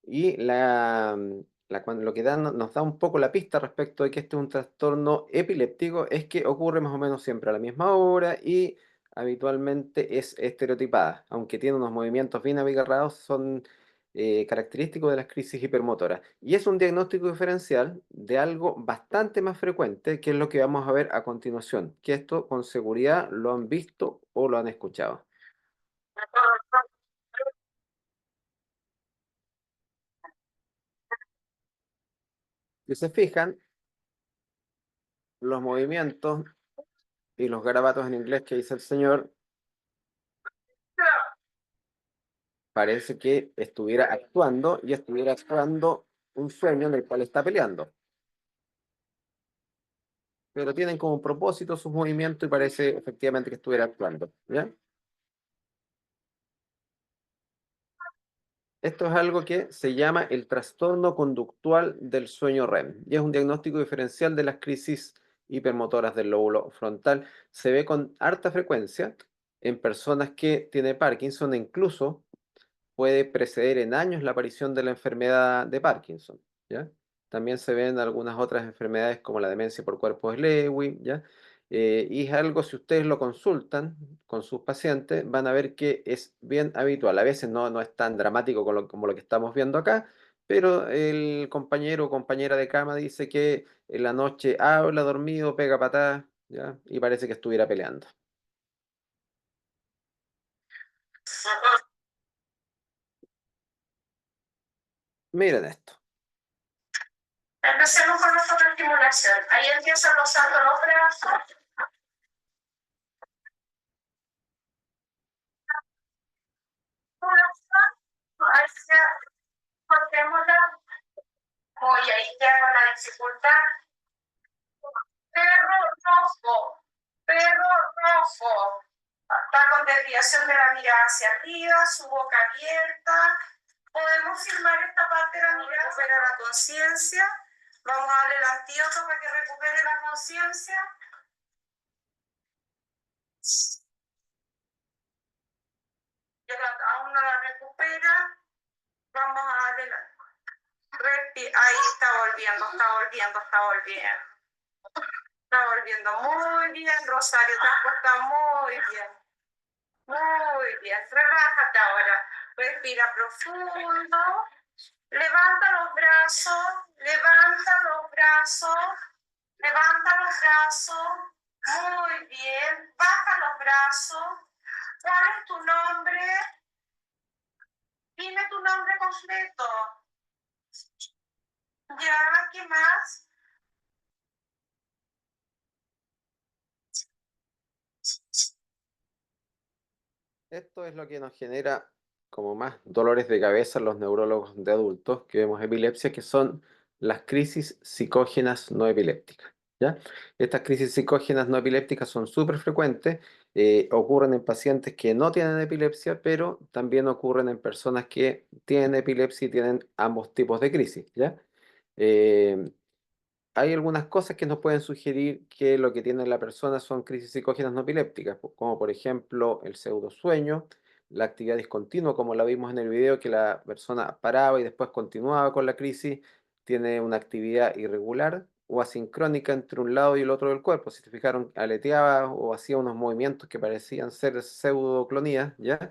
y lo que nos da un poco la pista respecto de que este es un trastorno epiléptico es que ocurre más o menos siempre a la misma hora y habitualmente es estereotipada, aunque tiene unos movimientos bien abigarrados, son característico de las crisis hipermotoras. Y es un diagnóstico diferencial de algo bastante más frecuente, que es lo que vamos a ver a continuación, que esto con seguridad lo han visto o lo han escuchado. Si se fijan, los movimientos y los garabatos en inglés que dice el señor, parece que estuviera actuando y estuviera actuando un sueño en el cual está peleando. Pero tienen como propósito sus movimientos y parece efectivamente que estuviera actuando, ¿ya? Esto es algo que se llama el trastorno conductual del sueño REM y es un diagnóstico diferencial de las crisis hipermotoras del lóbulo frontal. Se ve con harta frecuencia en personas que tienen Parkinson e incluso puede preceder en años la aparición de la enfermedad de Parkinson, ¿ya? También se ven algunas otras enfermedades como la demencia por cuerpos de Lewy, ¿ya? Y es algo, si ustedes lo consultan con sus pacientes, van a ver que es bien habitual. A veces no es tan dramático como lo que estamos viendo acá, pero el compañero o compañera de cama dice que en la noche habla dormido, pega patadas, ¿ya? Y parece que estuviera peleando. Miren esto. Empecemos con la fotoestimulación. Ahí empiezan rozando los brazos. Hacia, cortémosla. Oye, ahí tengo la dificultad. Perro rojo. Perro rojo. Está con desviación de la mirada hacia arriba, su boca abierta. Podemos filmar esta parte de la mirada. Recupera la conciencia. Vamos a darle el antídoto para que recupere la conciencia. Aún no la recupera. Vamos a darle la... Ahí está volviendo, está volviendo, está volviendo. Está volviendo muy bien, Rosario, te has portado muy bien. Muy bien, relájate ahora. Respira profundo. Levanta los brazos, levanta los brazos, levanta los brazos. Muy bien, baja los brazos. ¿Cuál es tu nombre? Dime tu nombre completo. Ya, ¿qué más? Esto es lo que nos genera como más dolores de cabeza en los neurólogos de adultos que vemos epilepsia, que son las crisis psicógenas no epilépticas, ¿ya? Estas crisis psicógenas no epilépticas son súper frecuentes, ocurren en pacientes que no tienen epilepsia, pero también ocurren en personas que tienen epilepsia y tienen ambos tipos de crisis, ¿ya? Eh, hay algunas cosas que nos pueden sugerir que lo que tiene la persona son crisis psicógenas no epilépticas, como por ejemplo el pseudosueño, la actividad discontinua, como la vimos en el video, que la persona paraba y después continuaba con la crisis, tiene una actividad irregular o asincrónica entre un lado y el otro del cuerpo. Si te fijaron, aleteaba o hacía unos movimientos que parecían ser pseudoclonías, ¿ya?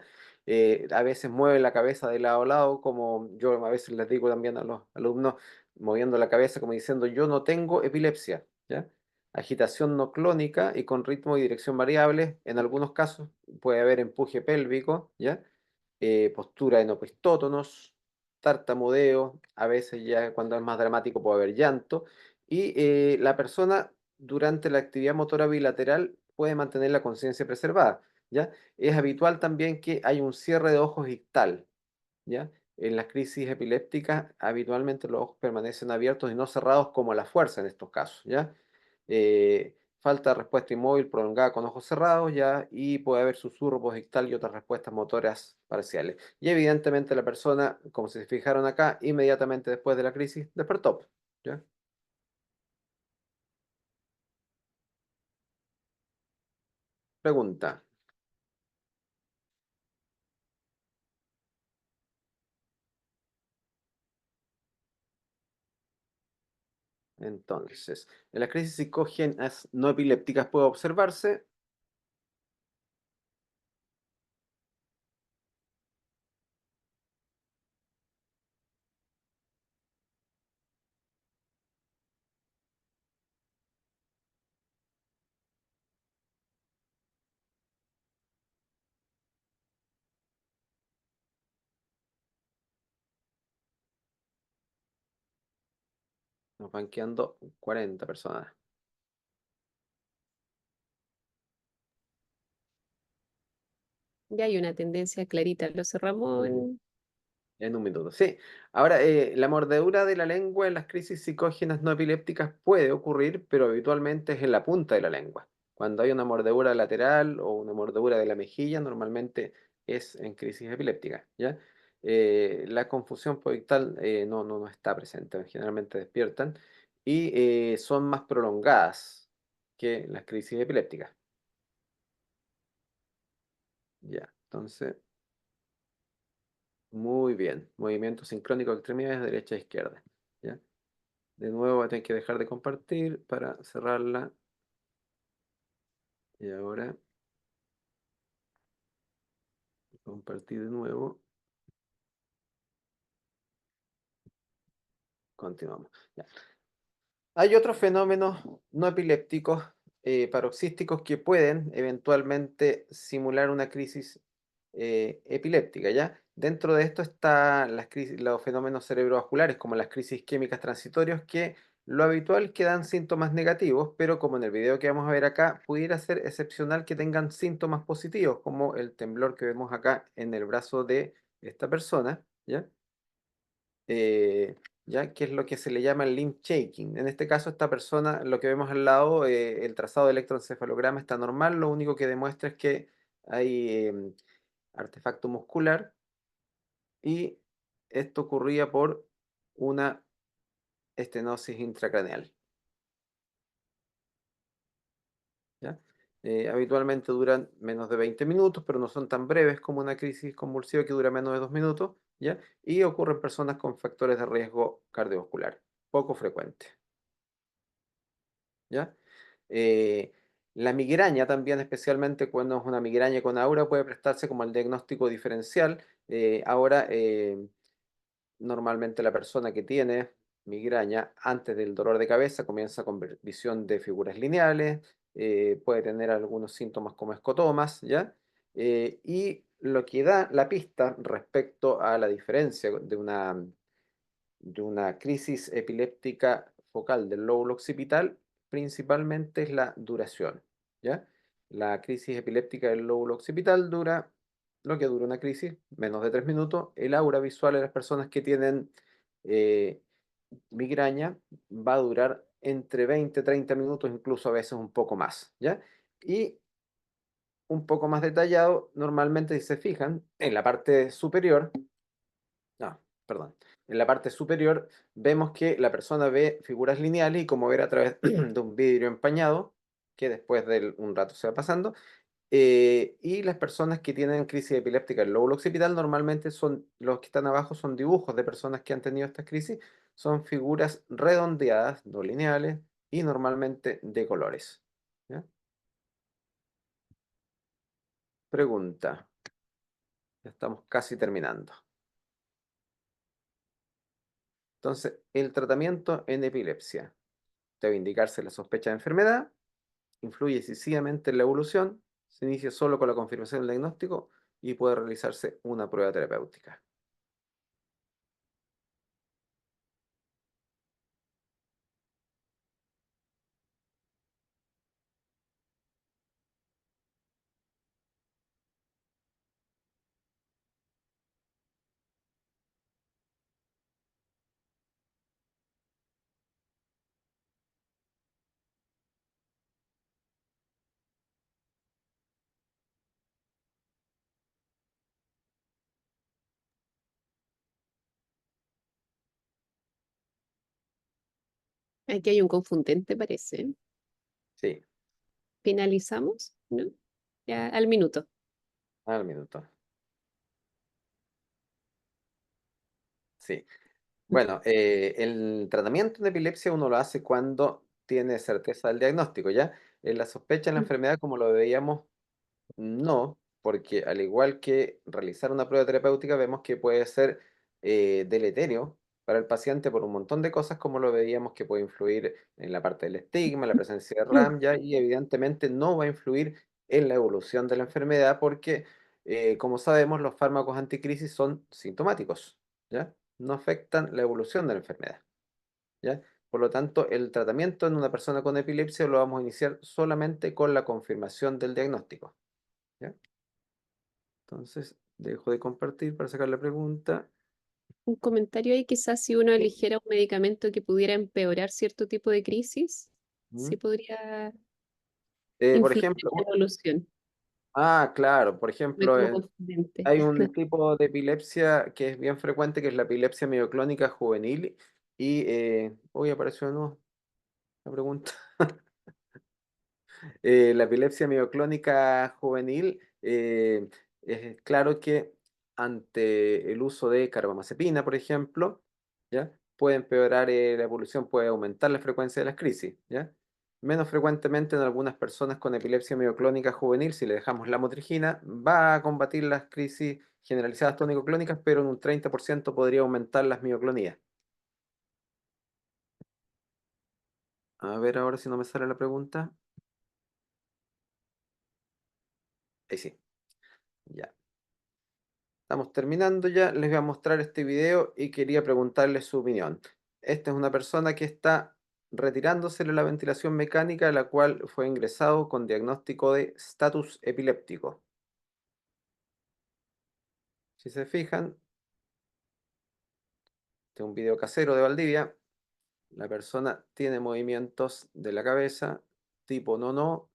A veces mueve la cabeza de lado a lado, como yo a veces les digo también a los alumnos, moviendo la cabeza como diciendo yo no tengo epilepsia, ¿ya? Agitación no clónica y con ritmo y dirección variables. En algunos casos puede haber empuje pélvico, ¿ya? Postura en opistótonos, tartamudeo, a veces ya cuando es más dramático puede haber llanto. Y la persona durante la actividad motora bilateral puede mantener la conciencia preservada, ¿ya? Es habitual también que hay un cierre de ojos ictal, ¿ya? En las crisis epilépticas, habitualmente los ojos permanecen abiertos y no cerrados como a la fuerza en estos casos, ¿ya? Falta de respuesta inmóvil prolongada con ojos cerrados, ¿ya? Y puede haber susurro posictal y otras respuestas motoras parciales. Y evidentemente la persona, como se fijaron acá, inmediatamente después de la crisis, despertó, ¿ya? Pregunta. Entonces, en las crisis psicógenas no epilépticas puede observarse. Nos van quedando 40 personas. Ya hay una tendencia clarita. Lo cerramos en... En un minuto, sí. Ahora, la mordedura de la lengua en las crisis psicógenas no epilépticas puede ocurrir, pero habitualmente es en la punta de la lengua. Cuando hay una mordedura lateral o una mordedura de la mejilla, normalmente es en crisis epilépticas, ¿ya? La confusión poictal no está presente, generalmente despiertan y son más prolongadas que las crisis epilépticas. Ya, entonces, muy bien. Movimiento sincrónico de extremidades de derecha a izquierda, ¿ya? De nuevo voy a tener que dejar de compartir para cerrarla. Y ahora compartir de nuevo. Continuamos. Ya. Hay otros fenómenos no epilépticos paroxísticos que pueden eventualmente simular una crisis epiléptica, ¿ya? Dentro de esto están los fenómenos cerebrovasculares, como las crisis isquémicas transitorias, que lo habitual que dan síntomas negativos, pero como en el video que vamos a ver acá, pudiera ser excepcional que tengan síntomas positivos, como el temblor que vemos acá en el brazo de esta persona, ¿ya? eh, ¿Ya? Que es lo que se le llama el limb shaking. En este caso, esta persona, lo que vemos al lado, el trazado de electroencefalograma está normal, lo único que demuestra es que hay artefacto muscular y esto ocurría por una estenosis intracraneal, ¿ya? Habitualmente duran menos de 20 minutos, pero no son tan breves como una crisis convulsiva que dura menos de 2 minutos, ¿ya? Y ocurre en personas con factores de riesgo cardiovascular, poco frecuente, ¿ya? Eh, la migraña también, especialmente cuando es una migraña con aura, puede prestarse como el diagnóstico diferencial. Normalmente la persona que tiene migraña antes del dolor de cabeza comienza con visión de figuras lineales, puede tener algunos síntomas como escotomas, ¿ya? Y lo que da la pista respecto a la diferencia de una crisis epiléptica focal del lóbulo occipital, principalmente es la duración, ¿ya? La crisis epiléptica del lóbulo occipital dura lo que dura una crisis, menos de 3 minutos. El aura visual de las personas que tienen eh, migraña va a durar entre 20 y 30 minutos, incluso a veces un poco más, ¿ya? Y un poco más detallado, normalmente si se fijan, en la parte superior, no, perdón. en la parte superior vemos que la persona ve figuras lineales y como ver a través de un vidrio empañado, que después de un rato se va pasando. Y las personas que tienen crisis epiléptica en lóbulo occipital normalmente son, los que están abajo son dibujos de personas que han tenido estas crisis, son figuras redondeadas, no lineales y normalmente de colores. ¿Ya? Pregunta. Ya estamos casi terminando. Entonces, el tratamiento en epilepsia debe indicarse la sospecha de enfermedad, influye decisivamente en la evolución, se inicia solo con la confirmación del diagnóstico y puede realizarse una prueba terapéutica. Aquí hay un confundente, parece. Sí, Finalizamos, ¿no? Ya al minuto. al minuto. Sí. Bueno, el tratamiento de epilepsia uno lo hace cuando tiene certeza del diagnóstico, ¿ya? En la sospecha de la enfermedad, como lo veíamos, no, porque al igual que realizar una prueba terapéutica, vemos que puede ser deleterio para el paciente por un montón de cosas, como lo veíamos que puede influir en la parte del estigma, la presencia de RAM, ¿ya? Y evidentemente no va a influir en la evolución de la enfermedad porque, como sabemos, los fármacos anticrisis son sintomáticos, ¿ya? No afectan la evolución de la enfermedad, ¿ya? Por lo tanto, el tratamiento en una persona con epilepsia lo vamos a iniciar solamente con la confirmación del diagnóstico, ¿ya? Entonces, dejo de compartir para sacar la pregunta. Un comentario ahí, quizás si uno eligiera un medicamento que pudiera empeorar cierto tipo de crisis, ¿Mm? sí podría Por influir en ejemplo, la evolución. claro, por Ve ejemplo, como confundente. hay un tipo de epilepsia que es bien frecuente, que es la epilepsia mioclónica juvenil. Y hoy apareció de nuevo la pregunta. La epilepsia mioclónica juvenil, es claro que ante el uso de carbamazepina, por ejemplo, ¿ya? Puede empeorar la evolución, puede aumentar la frecuencia de las crisis, ¿ya? Menos frecuentemente en algunas personas con epilepsia mioclónica juvenil, si le dejamos la motrigina, va a combatir las crisis generalizadas tónico-clónicas, pero en un 30% podría aumentar las mioclonías. A ver ahora si no me sale la pregunta. Ahí sí, ya. Estamos terminando ya, les voy a mostrar este video y quería preguntarles su opinión. Esta es una persona que está retirándosele la ventilación mecánica, la cual fue ingresado con diagnóstico de estatus epiléptico. Si se fijan, este es un video casero de Valdivia. La persona tiene movimientos de la cabeza, tipo no,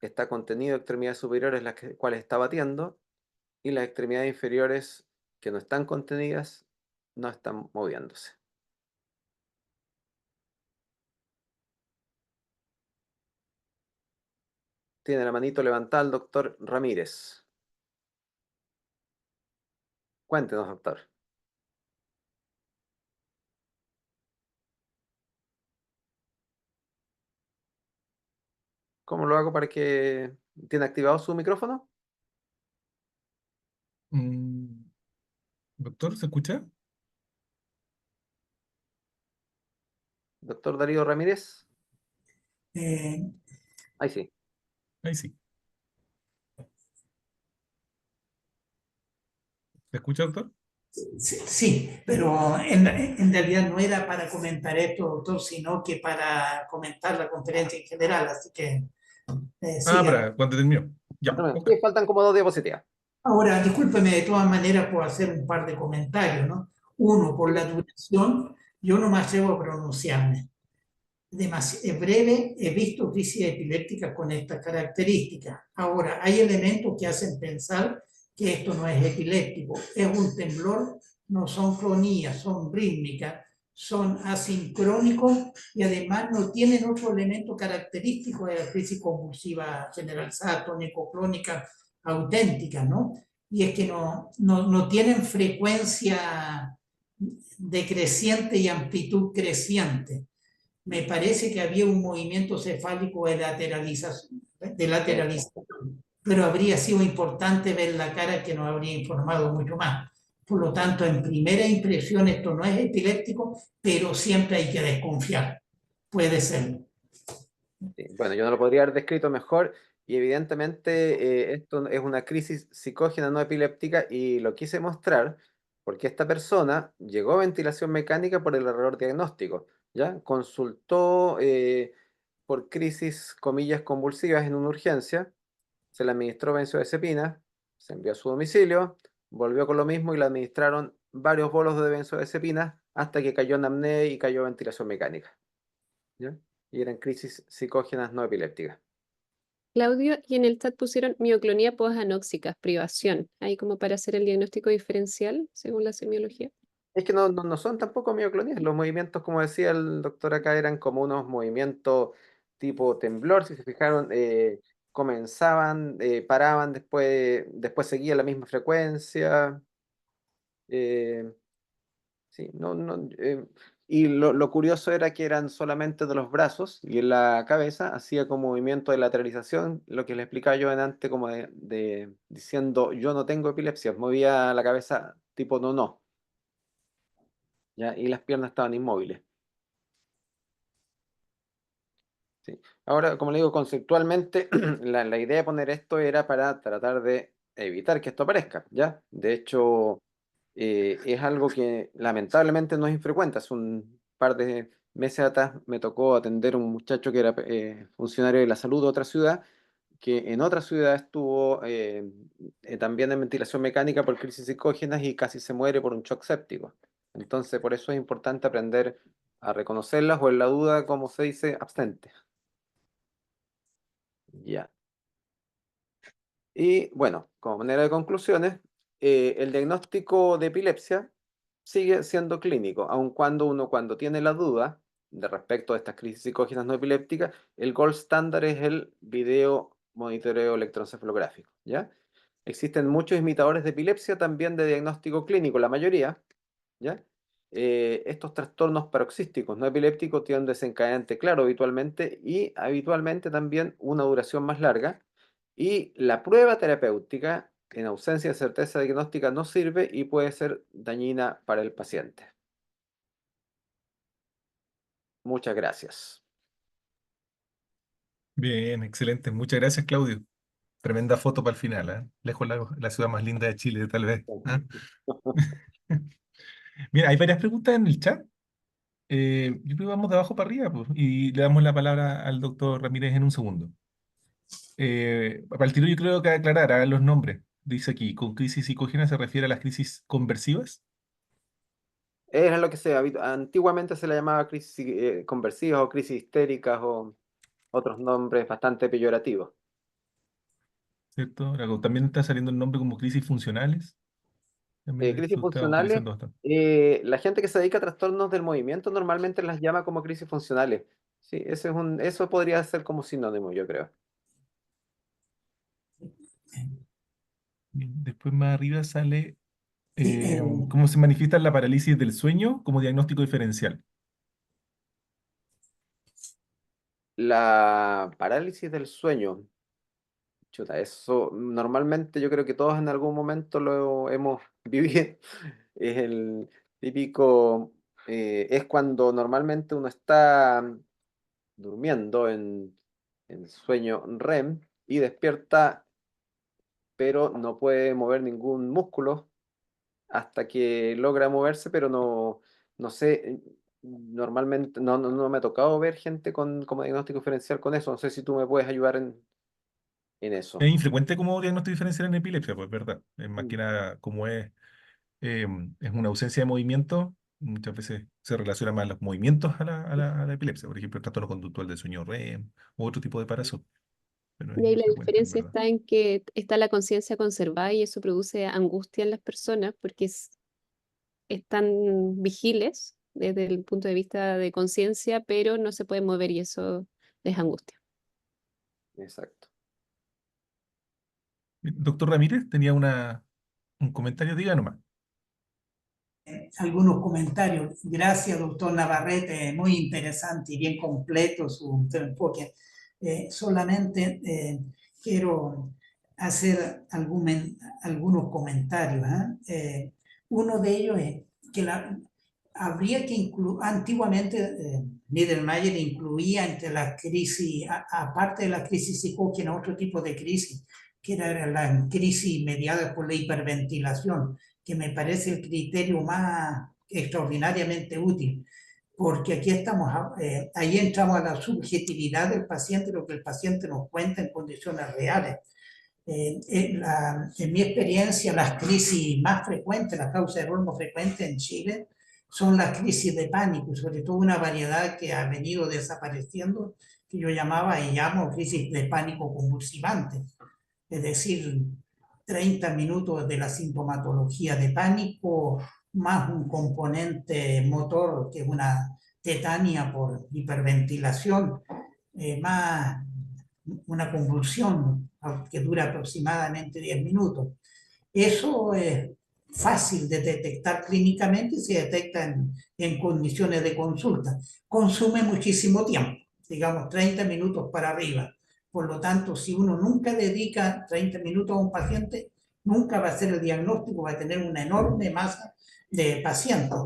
está contenido de extremidades superiores, las cuales está batiendo, y las extremidades inferiores que no están contenidas no están moviéndose. Tiene la manito levantada el doctor Ramírez. Cuéntenos, doctor. ¿Cómo lo hago para que tiene activado su micrófono? Mm, doctor, ¿se escucha? Doctor Darío Ramírez. Eh, Ahí sí. Ahí sí. ¿Se escucha, doctor? sí, pero en realidad no era para comentar esto, doctor, sino que para comentar la conferencia en general, así que siga. Para cuando terminó. Ya, ok. Sí, faltan como 2 diapositivas. Ahora, discúlpeme, de todas maneras puedo hacer un par de comentarios, ¿no? Uno, por la duración, yo no me atrevo a pronunciarme. Es breve, he visto crisis epilépticas con estas características. Ahora, hay elementos que hacen pensar que esto no es epiléptico, es un temblor no son clonías, son rítmicas, son asincrónicos y además no tienen otro elemento característico de la crisis convulsiva generalizada, tónico-clónica auténtica, ¿no? Y es que no tienen frecuencia decreciente y amplitud creciente. Me parece que había un movimiento cefálico de lateralización, pero habría sido importante ver la cara que nos habría informado mucho más. Por lo tanto, en primera impresión esto no es epiléptico, pero siempre hay que desconfiar. Puede ser. Sí, bueno, yo no lo podría haber descrito mejor y evidentemente esto es una crisis psicógena no epiléptica y lo quise mostrar porque esta persona llegó a ventilación mecánica por el error diagnóstico, ¿ya? Consultó por crisis, comillas, convulsivas en una urgencia, se le administró benzodiazepina, se envió a su domicilio, volvió con lo mismo y le administraron varios bolos de benzodiazepina hasta que cayó en apnea y cayó a ventilación mecánica, ¿ya? Y eran crisis psicógenas no epilépticas. Claudio, y en el chat pusieron mioclonía posanóxica, privación, ahí como para hacer el diagnóstico diferencial según la semiología. Es que no son tampoco mioclonías. Los movimientos, como decía el doctor acá, eran como unos movimientos tipo temblor. Si se fijaron, comenzaban, paraban, después seguía la misma frecuencia. eh, sí, y lo curioso era que eran solamente de los brazos y en la cabeza hacía como movimiento de lateralización, lo que le explicaba yo antes, como diciendo yo no tengo epilepsia. Movía la cabeza tipo no, ¿ya? Y las piernas estaban inmóviles. Sí. Ahora, como le digo, conceptualmente, la idea de poner esto era para tratar de evitar que esto aparezca, ¿ya? De hecho, es algo que lamentablemente no es infrecuente. Hace un par de meses atrás me tocó atender a un muchacho que era funcionario de la salud de otra ciudad, que en otra ciudad estuvo también en ventilación mecánica por crisis psicógenas y casi se muere por un shock séptico. Entonces, por eso es importante aprender a reconocerlas o en la duda, como se dice, abstente. Ya. Y bueno, como manera de conclusiones, el diagnóstico de epilepsia sigue siendo clínico, aun cuando uno cuando tiene la duda de respecto a estas crisis psicógenas no epilépticas, el gold standard es el video monitoreo electroencefalográfico, ¿ya? Existen muchos imitadores de epilepsia también de diagnóstico clínico, la mayoría, ¿ya? Estos trastornos paroxísticos no epilépticos tienen un desencadenante claro habitualmente y habitualmente también una duración más larga. Y la prueba terapéutica, en ausencia de certeza diagnóstica, no sirve y puede ser dañina para el paciente. Muchas gracias. Bien, excelente. Muchas gracias, Claudio. Tremenda foto para el final, ¿eh? Lejos la ciudad más linda de Chile, tal vez. ¿Ah? Mira, hay varias preguntas en el chat. Yo creo que vamos de abajo para arriba, pues, y le damos la palabra al doctor Ramírez en un segundo. Para el tiro yo creo que aclarar los nombres. Dice aquí, con crisis psicógena se refiere a las crisis conversivas, Era lo que antiguamente se le llamaba crisis conversivas o crisis histéricas o otros nombres bastante peyorativos. ¿cierto? Ahora, también está saliendo el nombre como crisis funcionales. También Crisis se está funcionales, utilizando bastante. la gente que se dedica a trastornos del movimiento normalmente las llama como crisis funcionales. Sí, eso podría ser como sinónimo, yo creo. Bien, después más arriba sale Sí, cómo se manifiesta la parálisis del sueño como diagnóstico diferencial. La parálisis del sueño. Chuta, eso normalmente yo creo que todos en algún momento lo hemos vivido. Es el típico, es cuando normalmente uno está durmiendo en sueño REM y despierta, pero no puede mover ningún músculo hasta que logra moverse, pero no sé, normalmente no me ha tocado ver gente como diagnóstico diferencial con eso. No sé si tú me puedes ayudar en eso. Es infrecuente como diagnóstico diferencial en epilepsia, pues verdad. Es más Mm. que nada como es una ausencia de movimiento, muchas veces se relaciona más los movimientos a la epilepsia. Por ejemplo, el trastorno conductual del sueño REM u otro tipo de parazo. Pero es Y ahí la infrecuente, en diferencia verdad. está en que está la conciencia conservada y eso produce angustia en las personas porque están vigiles desde el punto de vista de conciencia, pero no se pueden mover y eso es angustia. Exacto. Doctor Ramírez tenía un comentario, diga nomás. Algunos comentarios. Gracias, doctor Navarrete, muy interesante y bien completo su enfoque. Solamente quiero hacer algunos comentarios. Uno de ellos es que habría que incluir, antiguamente Niedermayer incluía entre las crisis, aparte de la crisis psicógena, otro tipo de crisis, que era la crisis mediada por la hiperventilación, que me parece el criterio más extraordinariamente útil, porque aquí estamos, ahí entramos a la subjetividad del paciente, lo que el paciente nos cuenta en condiciones reales. En mi experiencia, las crisis más frecuentes, las causas de error más frecuentes en Chile, son las crisis de pánico, sobre todo una variedad que ha venido desapareciendo, que yo llamaba y llamo crisis de pánico convulsivante. Es decir, 30 minutos de la sintomatología de pánico, más un componente motor, que es una tetania por hiperventilación, más una convulsión que dura aproximadamente 10 minutos. Eso es fácil de detectar clínicamente y se detecta en condiciones de consulta. Consume muchísimo tiempo, digamos 30 minutos para arriba. Por lo tanto, si uno nunca dedica 30 minutos a un paciente, nunca va a hacer el diagnóstico, va a tener una enorme masa de pacientes,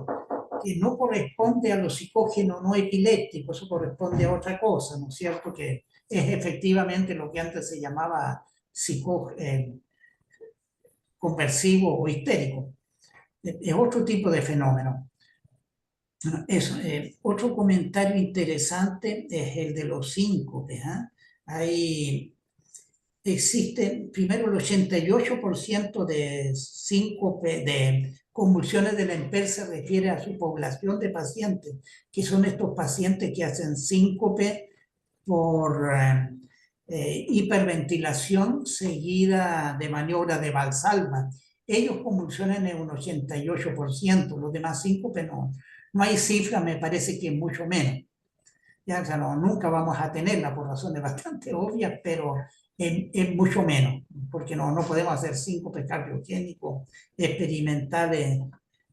que no corresponde a los psicógenos no epilépticos, eso corresponde a otra cosa, ¿no es cierto? Que es efectivamente lo que antes se llamaba conversivo o histérico. Es otro tipo de fenómeno. Eso, otro comentario interesante es el de los síncopes. Ahí existe, primero, el 88% de síncope, de convulsiones de Lemper se refiere a su población de pacientes, que son estos pacientes que hacen síncope por hiperventilación seguida de maniobra de Valsalva. Ellos convulsionan en un 88%, los demás síncope no hay cifra, me parece que mucho menos. Ya, o sea, nunca vamos a tenerla por razones bastante obvias, pero es mucho menos, porque no podemos hacer síncope cardiogénicos experimentales,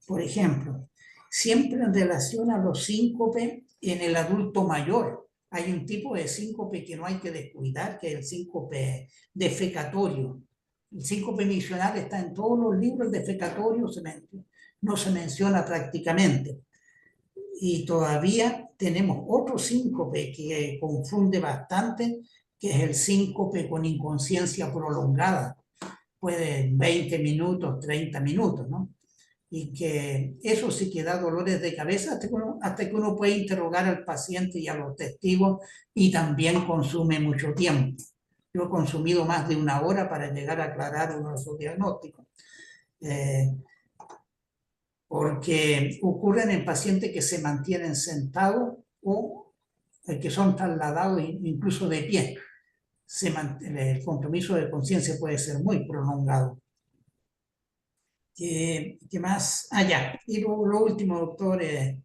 por ejemplo. Siempre en relación a los síncopes en el adulto mayor, hay un tipo de síncope que no hay que descuidar, que es el síncope defecatorio. El síncope misional está en todos los libros defecatorios, no se menciona prácticamente. Y todavía tenemos otro síncope que confunde bastante, que es el síncope con inconsciencia prolongada. Puede 20 minutos, 30 minutos, ¿no? Y que eso sí que da dolores de cabeza hasta que uno puede interrogar al paciente y a los testigos, y también consume mucho tiempo. Yo he consumido más de 1 hora para llegar a aclarar uno de esos diagnósticos. Porque ocurren en pacientes que se mantienen sentados o que son trasladados incluso de pie. El compromiso de conciencia puede ser muy prolongado. ¿Qué más? Ya. Y lo último, doctor, es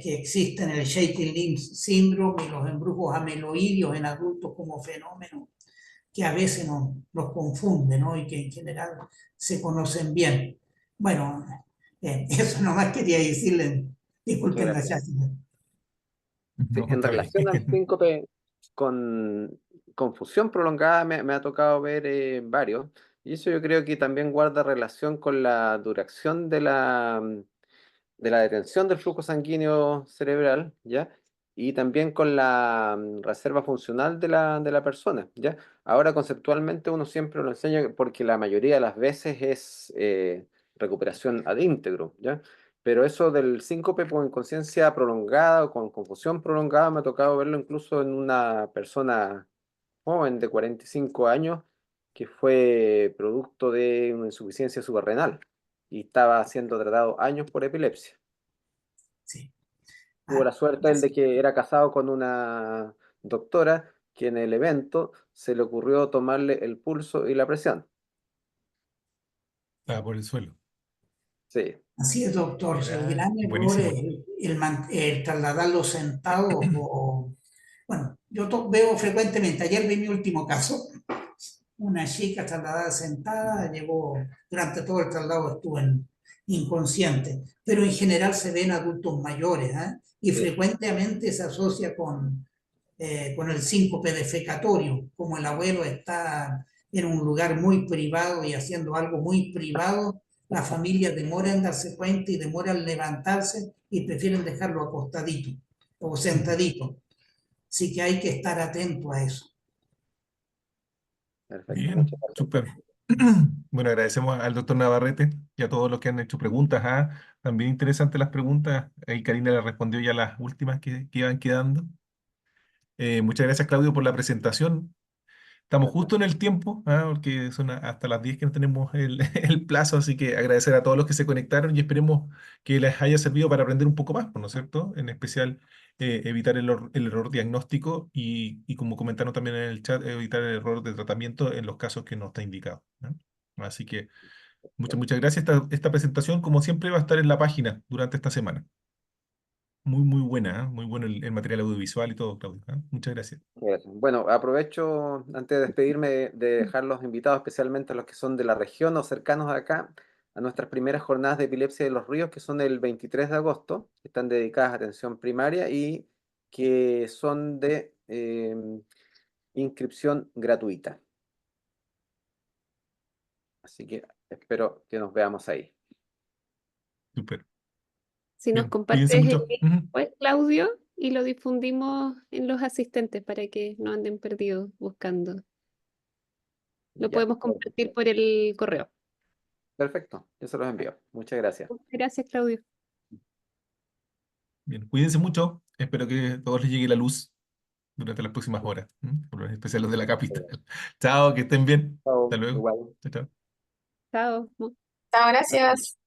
que existen el shaky limb syndrome y los embrujos ameloideos en adultos como fenómeno que a veces nos confunden, ¿no? Y que en general se conocen bien. Bueno, eso nomás quería decirle, disculpen la Gracias. cháchara. Sí, No, en está bien. relación al síncope con confusión prolongada me ha tocado ver varios, y eso yo creo que también guarda relación con la duración de la detención del flujo sanguíneo cerebral, ¿ya? Y también con la reserva funcional de la persona, ¿ya? Ahora conceptualmente uno siempre lo enseña porque la mayoría de las veces es recuperación ad íntegro, ¿ya? Pero eso del síncope con inconsciencia prolongada o con confusión prolongada me ha tocado verlo incluso en una persona joven de 45 años que fue producto de una insuficiencia suprarrenal y estaba siendo tratado años por epilepsia. Sí. Tuvo la suerte el de que era casado con una doctora que en el evento se le ocurrió tomarle el pulso y la presión. Estaba por el suelo. Sí, Así es, doctor. El Mira, gran error es buenísimo. el trasladarlos sentados o, bueno, veo frecuentemente, ayer vi mi último caso, una chica trasladada sentada, llegó, durante todo el traslado estuvo inconsciente, pero en general se ven adultos mayores, ¿eh? Y sí, frecuentemente se asocia con el síncope defecatorio, como el abuelo está en un lugar muy privado y haciendo algo muy privado, la familia demora en darse cuenta y demora en levantarse y prefieren dejarlo acostadito o sentadito. Así que hay que estar atento a eso. perfecto. Bien, Muchas gracias. súper. Bueno, agradecemos al doctor Navarrete y a todos los que han hecho preguntas. También interesantes las preguntas. Ahí Karina le respondió ya las últimas que iban quedando. Muchas gracias, Claudio, por la presentación. Estamos Gracias. justo en el tiempo, porque son hasta las 10 que no tenemos el plazo, así que agradecer a todos los que se conectaron y esperemos que les haya servido para aprender un poco más, ¿no es cierto? En especial, evitar el error diagnóstico y como comentaron también en el chat, evitar el error de tratamiento en los casos que no está indicado, ¿no? Así que muchas gracias. Esta presentación, como siempre, va a estar en la página durante esta semana. Muy, muy buena, muy bueno el material audiovisual y todo, Claudio, ¿eh? Muchas gracias. Gracias. Bueno, aprovecho antes de despedirme de dejar los invitados, especialmente a los que son de la región o cercanos acá, a nuestras primeras jornadas de epilepsia de los ríos, que son el 23 de agosto, que están dedicadas a atención primaria y que son de inscripción gratuita. Así que espero que nos veamos ahí. Súper. Si nos Bien, cuídense compartes el mucho. link Ujú. después, Claudio, y lo difundimos en los asistentes para que no anden perdidos buscando. Lo Ya, podemos compartir por el correo. perfecto, yo se los envío. Muchas gracias. Gracias, Claudio. Bien, cuídense mucho. Espero que a todos les llegue la luz durante las próximas horas, por en especial los de la capital. Chao, que estén bien. Chao, Hasta luego. igual. Chao, chao. Chao. Chao, gracias.